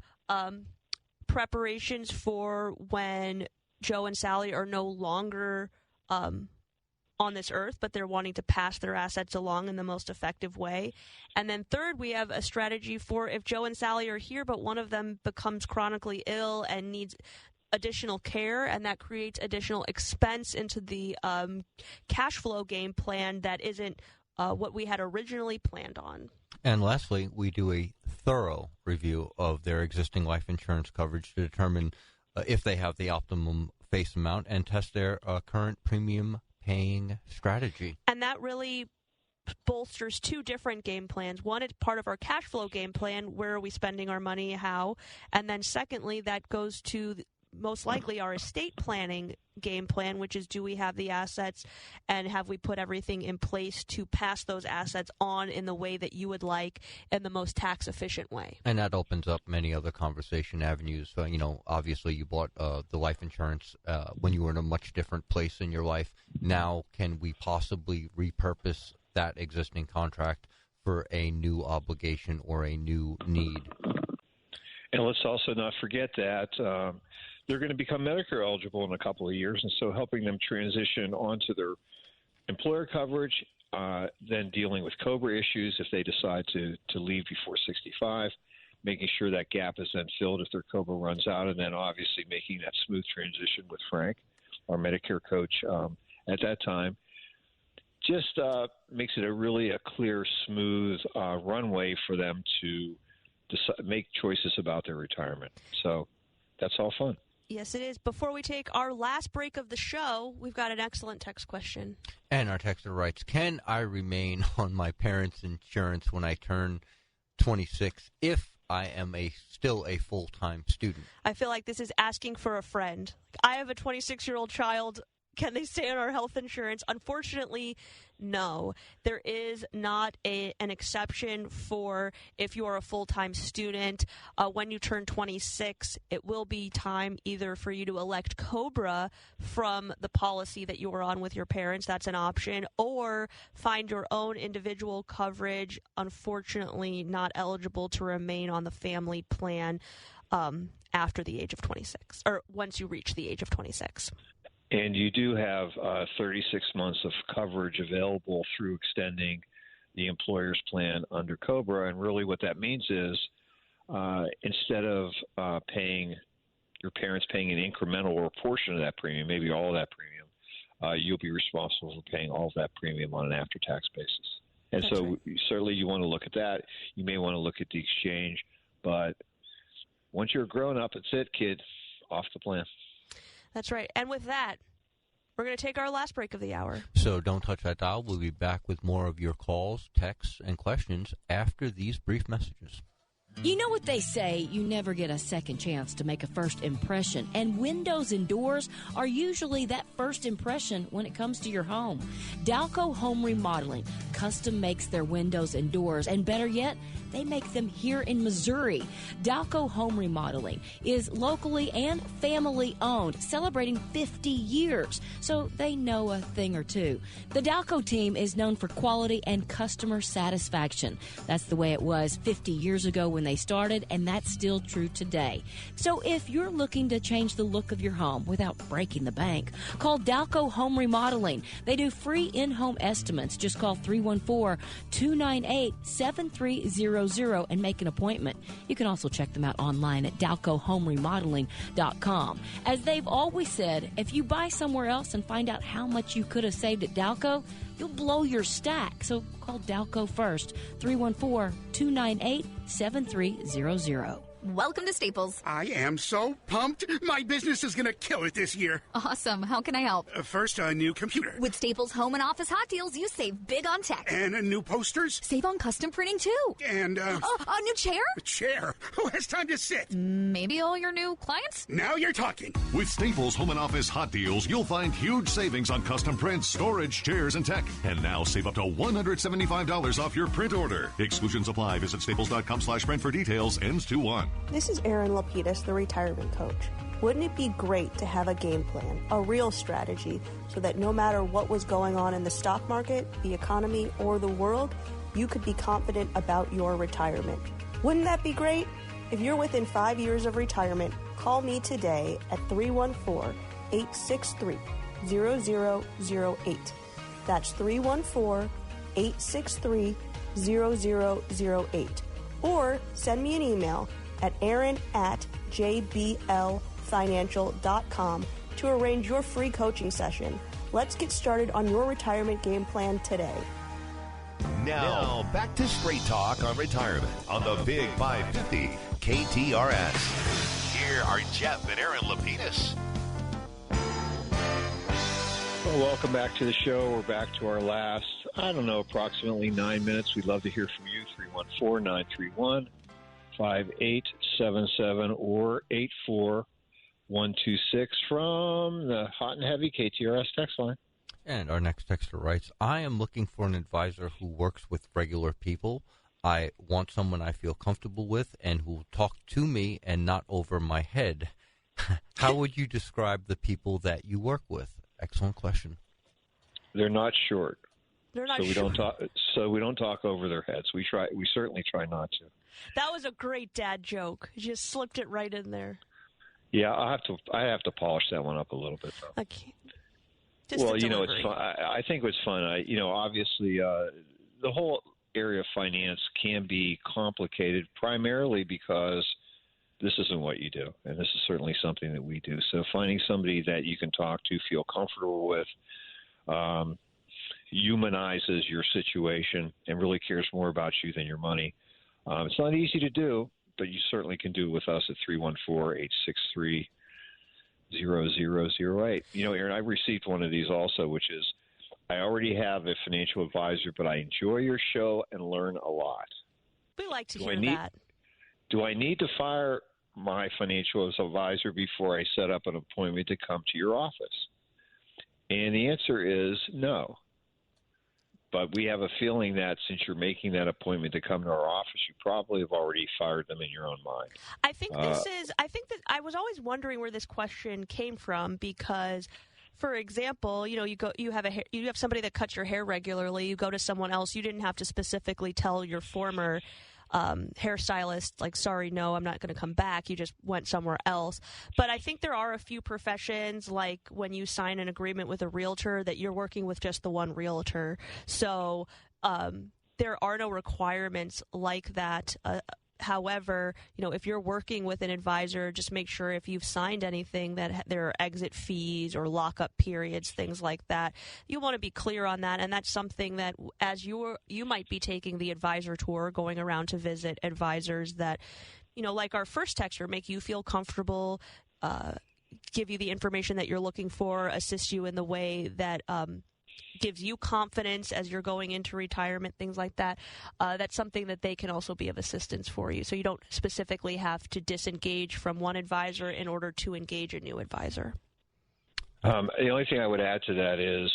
Speaker 3: preparations for when Joe and Sally are no longer on this earth, but they're wanting to pass their assets along in the most effective way. And then third, we have a strategy for if Joe and Sally are here, but one of them becomes chronically ill and needs additional care, and that creates additional expense into the cash flow game plan that isn't what we had originally planned on.
Speaker 4: And lastly, we do a thorough review of their existing life insurance coverage to determine if they have the optimum face amount and test their current premium paying strategy.
Speaker 3: And that really bolsters 2 different game plans. One, it's part of our cash flow game plan. Where are we spending our money? How? And then secondly, that goes to most likely our estate planning game plan, which is, do we have the assets and have we put everything in place to pass those assets on in the way that you would like, in the most tax efficient way?
Speaker 4: And that opens up many other conversation avenues. So, obviously you bought the life insurance when you were in a much different place in your life. Now, can we possibly repurpose that existing contract for a new obligation or a new need?
Speaker 5: And let's also not forget that they're going to become Medicare eligible in a couple of years, and so helping them transition onto their employer coverage, then dealing with COBRA issues if they decide to leave before 65, making sure that gap is then filled if their COBRA runs out, and then obviously making that smooth transition with Frank, our Medicare coach, at that time. Just makes it a clear, smooth runway for them to make choices about their retirement. So that's all fun.
Speaker 3: Yes, it is. Before we take our last break of the show, we've got an excellent text question.
Speaker 4: And our texter writes, can I remain on my parents' insurance when I turn 26 if I am still a full-time student?
Speaker 3: I feel like this is asking for a friend. I have a 26-year-old child. Can they stay on our health insurance? Unfortunately, no. There is not an exception for if you are a full-time student. When you turn 26, it will be time either for you to elect COBRA from the policy that you were on with your parents. That's an option. Or find your own individual coverage. Unfortunately, not eligible to remain on the family plan after the age of 26, or once you reach the age of 26.
Speaker 5: And you do have 36 months of coverage available through extending the employer's plan under COBRA. And really what that means is instead of your parents paying an incremental or a portion of that premium, maybe all of that premium, you'll be responsible for paying all of that premium on an after-tax basis. And
Speaker 3: That's
Speaker 5: so
Speaker 3: right.
Speaker 5: Certainly you want to look at that. You may want to look at the exchange. But once you're grown up, it's it, kid. Off the plan.
Speaker 3: That's right. And with that, we're going to take our last break of the hour.
Speaker 4: So don't touch that dial. We'll be back with more of your calls, texts, and questions after these brief messages.
Speaker 14: You know what they say, you never get a second chance to make a first impression, and windows and doors are usually that first impression when it comes to your home. Dalco Home Remodeling custom makes their windows and doors, and better yet, they make them here in Missouri. Dalco Home Remodeling is locally and family owned, celebrating 50 years, so they know a thing or two. The Dalco team is known for quality and customer satisfaction. That's the way it was 50 years ago when they started, and that's still true today. So if you're looking to change the look of your home without breaking the bank, call Dalco Home Remodeling. They do free in-home estimates. Just call 314-298-7300 and make an appointment. You can also check them out online at dalcohomeremodeling.com. As they've always said, if you buy somewhere else and find out how much you could have saved at Dalco, you'll blow your stack. So call Dalco first, 314-298-7300.
Speaker 23: Welcome to Staples.
Speaker 6: I am so pumped. My business is going to kill it this year.
Speaker 23: Awesome. How can I help?
Speaker 6: First, a new computer.
Speaker 23: With Staples Home and Office Hot Deals, you save big on tech.
Speaker 6: And new posters.
Speaker 23: Save on custom printing, too.
Speaker 6: And,
Speaker 23: a new chair?
Speaker 6: A chair? Who has time to sit?
Speaker 23: Maybe all your new clients?
Speaker 6: Now you're talking.
Speaker 12: With Staples Home and Office Hot Deals, you'll find huge savings on custom prints, storage, chairs, and tech. And now save up to $175 off your print order. Exclusions apply. Visit staples.com/print for details. Ends 2/1.
Speaker 8: This is Erin Lapidus, the retirement coach. Wouldn't it be great to have a game plan, a real strategy, so that no matter what was going on in the stock market, the economy, or the world, you could be confident about your retirement? Wouldn't that be great? If you're within 5 years of retirement, call me today at 314-863-0008. That's 314-863-0008. Or send me an email at Erin@jblfinancial.com to arrange your free coaching session. Let's get started on your retirement game plan today.
Speaker 1: Now, back to Straight Talk on Retirement on the Big 550 KTRS. Here are Jeff and Erin Lapidus.
Speaker 5: Well, welcome back to the show. We're back to our last, approximately 9 minutes. We'd love to hear from you, 314-931-5877 or 126 from the hot and heavy KTRS text line.
Speaker 4: And our next texter writes, I am looking for an advisor who works with regular people. I want someone I feel comfortable with and who will talk to me and not over my head. How would you describe the people that you work with? Excellent question.
Speaker 5: They're not short.
Speaker 3: They're not
Speaker 5: so we
Speaker 3: short.
Speaker 5: don't talk. So we don't talk over their heads. We certainly try not to.
Speaker 3: That was a great dad joke. You just slipped it right in there.
Speaker 5: Yeah, I have to polish that one up a little bit, though.
Speaker 3: Okay.
Speaker 5: Well, it's fun. I think it's fun. Obviously, the whole area of finance can be complicated, primarily because this isn't what you do, and this is certainly something that we do. So finding somebody that you can talk to, feel comfortable with, humanizes your situation, and really cares more about you than your money. It's not easy to do, but you certainly can do it with us at 314-863-0008. Erin, I've received one of these also, which is, I already have a financial advisor, but I enjoy your show and learn a lot.
Speaker 3: We like to hear that.
Speaker 5: Do I need to fire my financial advisor before I set up an appointment to come to your office? And the answer is no. But we have a feeling that since you're making that appointment to come to our office, you probably have already fired them in your own mind.
Speaker 3: I think that I was always wondering where this question came from because, for example, you have somebody that cuts your hair regularly. You go to someone else. You didn't have to specifically tell your former hairstylist, like, sorry, no, I'm not going to come back. You just went somewhere else. But I think there are a few professions, like when you sign an agreement with a realtor, that you're working with just the one realtor. So there are no requirements like that. However, if you're working with an advisor, just make sure if you've signed anything that there are exit fees or lockup periods, things like that. You want to be clear on that, and that's something that as you might be taking the advisor tour, going around to visit advisors that, like our first texter, make you feel comfortable, give you the information that you're looking for, assist you in the way that gives you confidence as you're going into retirement, things like that. That's something that they can also be of assistance for you. So you don't specifically have to disengage from one advisor in order to engage a new advisor.
Speaker 5: The only thing I would add to that is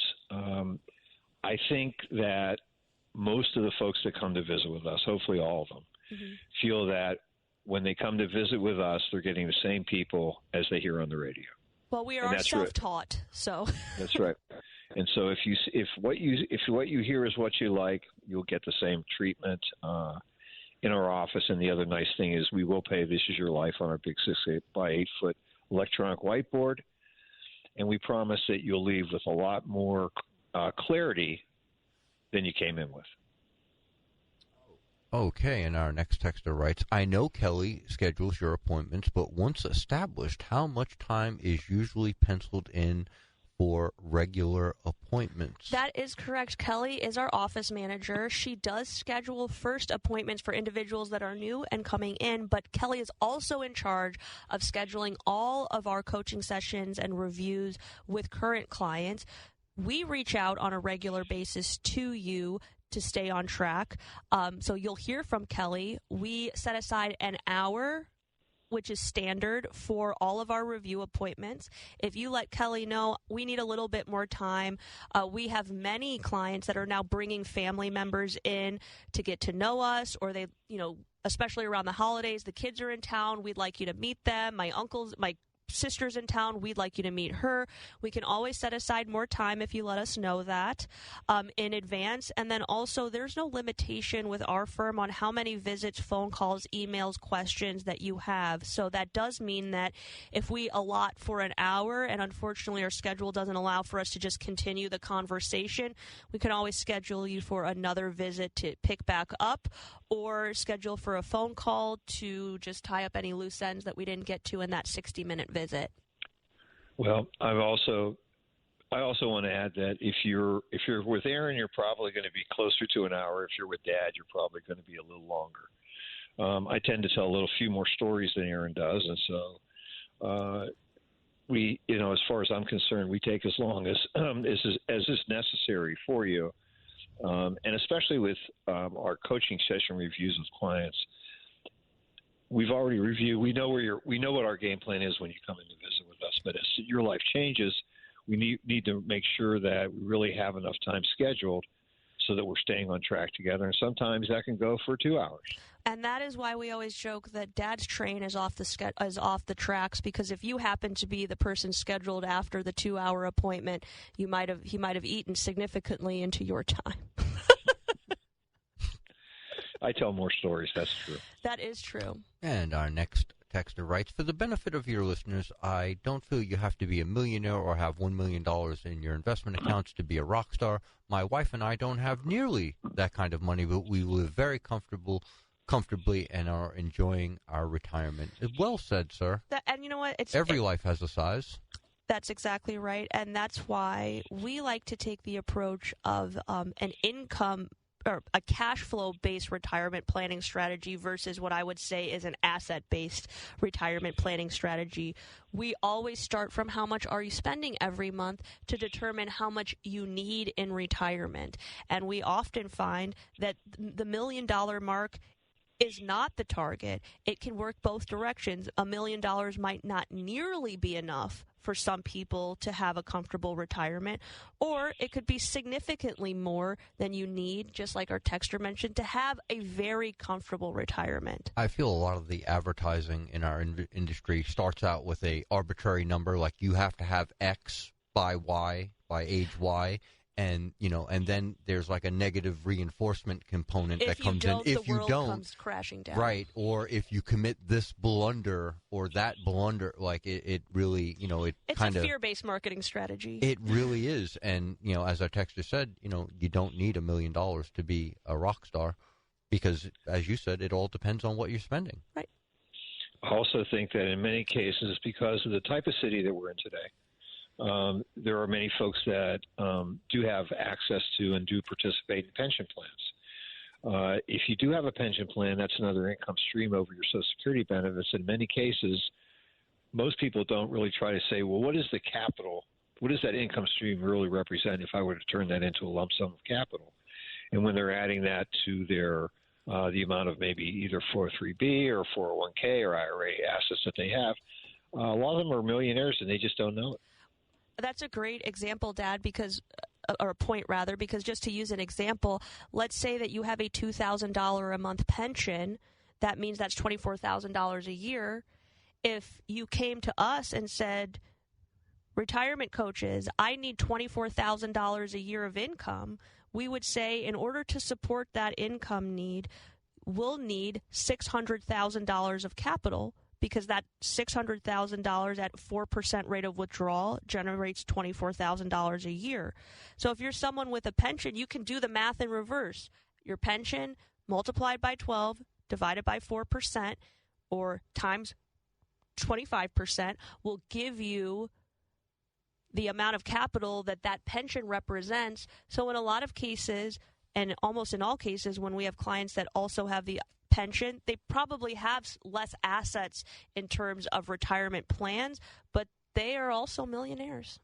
Speaker 5: I think that most of the folks that come to visit with us, hopefully all of them, feel that when they come to visit with us, they're getting the same people as they hear on the radio.
Speaker 3: Well, we are self-taught, so
Speaker 5: that's right. And so if what you hear is what you like, you'll get the same treatment in our office. And the other nice thing is we will pay This Is Your Life on our big 6 by 8 foot electronic whiteboard, and we promise that you'll leave with a lot more clarity than you came in with.
Speaker 4: Okay, and our next texter writes, I know Kelly schedules your appointments, but once established, how much time is usually penciled in for regular appointments?
Speaker 3: That is correct. Kelly is our office manager. She does schedule first appointments for individuals that are new and coming in, but Kelly is also in charge of scheduling all of our coaching sessions and reviews with current clients. We reach out on a regular basis to you to stay on track. So you'll hear from Kelly. We set aside an hour, which is standard for all of our review appointments. If you let Kelly know we need a little bit more time, we have many clients that are now bringing family members in to get to know us, or they, especially around the holidays, the kids are in town. We'd like you to meet them. My sister's in town. We'd like you to meet her. We can always set aside more time if you let us know that in advance. And then also, there's no limitation with our firm on how many visits, phone calls, emails, questions that you have. So that does mean that if we allot for an hour and unfortunately our schedule doesn't allow for us to just continue the conversation, we can always schedule you for another visit to pick back up, or schedule for a phone call to just tie up any loose ends that we didn't get to in that 60-minute visit.
Speaker 5: Well, I also want to add that if you're with Erin, you're probably going to be closer to an hour. If you're with Dad, you're probably going to be a little longer. I tend to tell a few more stories than Erin does, and so we, as far as I'm concerned, we take as long as is necessary for you. And especially with our coaching session reviews with clients, we've already reviewed. We know what our game plan is when you come in to visit with But as your life changes, we need to make sure that we really have enough time scheduled so that we're staying on track together. And sometimes that can go for 2 hours.
Speaker 3: And that is why we always joke that Dad's train is off the tracks, because if you happen to be the person scheduled after the 2-hour appointment, he might have eaten significantly into your time.
Speaker 5: I tell more stories. That's true.
Speaker 3: That is true.
Speaker 4: And our next texter writes, for the benefit of your listeners, I don't feel you have to be a millionaire or have $1 million in your investment accounts to be a rock star. My wife and I don't have nearly that kind of money, but we live very comfortably and are enjoying our retirement. Well said, sir.
Speaker 3: And you know what?
Speaker 4: Every life has a size.
Speaker 3: That's exactly right. And that's why we like to take the approach of an income or a cash flow-based retirement planning strategy versus what I would say is an asset-based retirement planning strategy. We always start from how much are you spending every month to determine how much you need in retirement. And we often find that the $1 million mark is not the target. It can work both directions. $1 million might not nearly be enough for some people to have a comfortable retirement, or it could be significantly more than you need, just like our texter mentioned, to have a very comfortable retirement.
Speaker 4: I feel a lot of the advertising in our industry starts out with a arbitrary number, like you have to have X by Y, by age Y, and then there's like a negative reinforcement component that comes in if you don't,
Speaker 3: comes crashing down.
Speaker 4: Right, or if you commit this blunder or that blunder, like it really,
Speaker 3: it's a fear-based marketing strategy.
Speaker 4: It really is, and as our texter said, you don't need $1 million to be a rock star, because as you said, it all depends on what you're spending.
Speaker 3: Right.
Speaker 5: I also think that in many cases, because of the type of city that we're in today, there are many folks that do have access to and do participate in pension plans. If you do have a pension plan, that's another income stream over your Social Security benefits. In many cases, most people don't really try to say, well, what is the capital? What does that income stream really represent if I were to turn that into a lump sum of capital? And when they're adding that to their the amount of maybe either 403B or 401K or IRA assets that they have, a lot of them are millionaires and they just don't know it.
Speaker 3: That's a great example, Dad, because just to use an example, let's say that you have a $2,000 a month pension. That means that's $24,000 a year. If you came to us and said, retirement coaches, I need $24,000 a year of income, we would say in order to support that income need, we'll need $600,000 of capital, because that $600,000 at 4% rate of withdrawal generates $24,000 a year. So if you're someone with a pension, you can do the math in reverse. Your pension multiplied by 12 divided by 4% or times 25% will give you the amount of capital that pension represents. So in a lot of cases, and almost in all cases, when we have clients that also have the pension, they probably have less assets in terms of retirement plans, but they are also millionaires.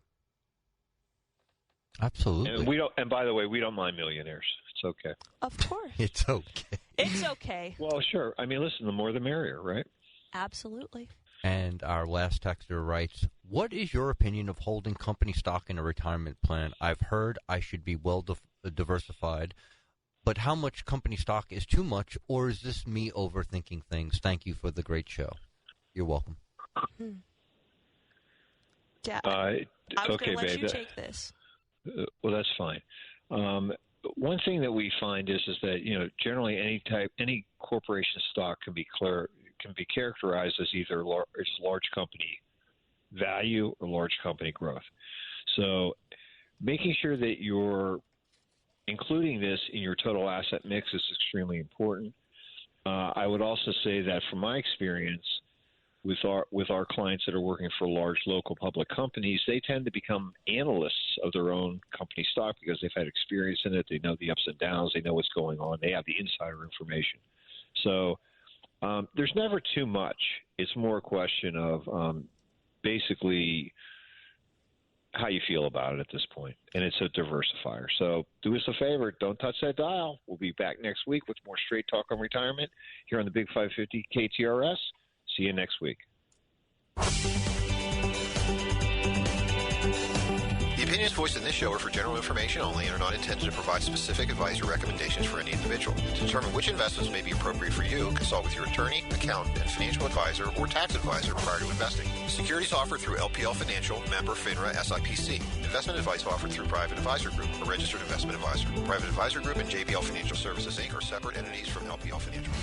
Speaker 4: Absolutely.
Speaker 5: And by the way, we don't mind millionaires. It's okay.
Speaker 3: Of course.
Speaker 4: It's okay.
Speaker 3: It's okay.
Speaker 5: Well, sure. I mean, listen, the more the merrier, right?
Speaker 3: Absolutely.
Speaker 4: And our last texter writes, what is your opinion of holding company stock in a retirement plan? I've heard I should be well diversified, but how much company stock is too much, or is this me overthinking things? Thank you for the great show. You're welcome.
Speaker 3: Dad,
Speaker 5: I was
Speaker 3: going to let you take this.
Speaker 5: Well, that's fine. One thing that we find is that generally any corporation stock can be characterized as either large company value or large company growth. So, making sure that you're including this in your total asset mix is extremely important. I would also say that from my experience with our clients that are working for large local public companies, they tend to become analysts of their own company stock because they've had experience in it. They know the ups and downs. They know what's going on. They have the insider information. So there's never too much. It's more a question of basically how you feel about it at this point, and it's a diversifier. So do us a favor, don't touch that dial. We'll be back next week with more Straight Talk on Retirement here on the Big 550 KTRS. See you next week.
Speaker 10: opinions voiced in this show are for general information only and are not intended to provide specific advice or recommendations for any individual. To determine which investments may be appropriate for you, consult with your attorney, accountant, and financial advisor or tax advisor prior to investing. Securities offered through LPL Financial, member FINRA SIPC. Investment advice offered through Private Advisor Group, a registered investment advisor. Private Advisor Group and JBL Financial Services, Inc. are separate entities from LPL Financial.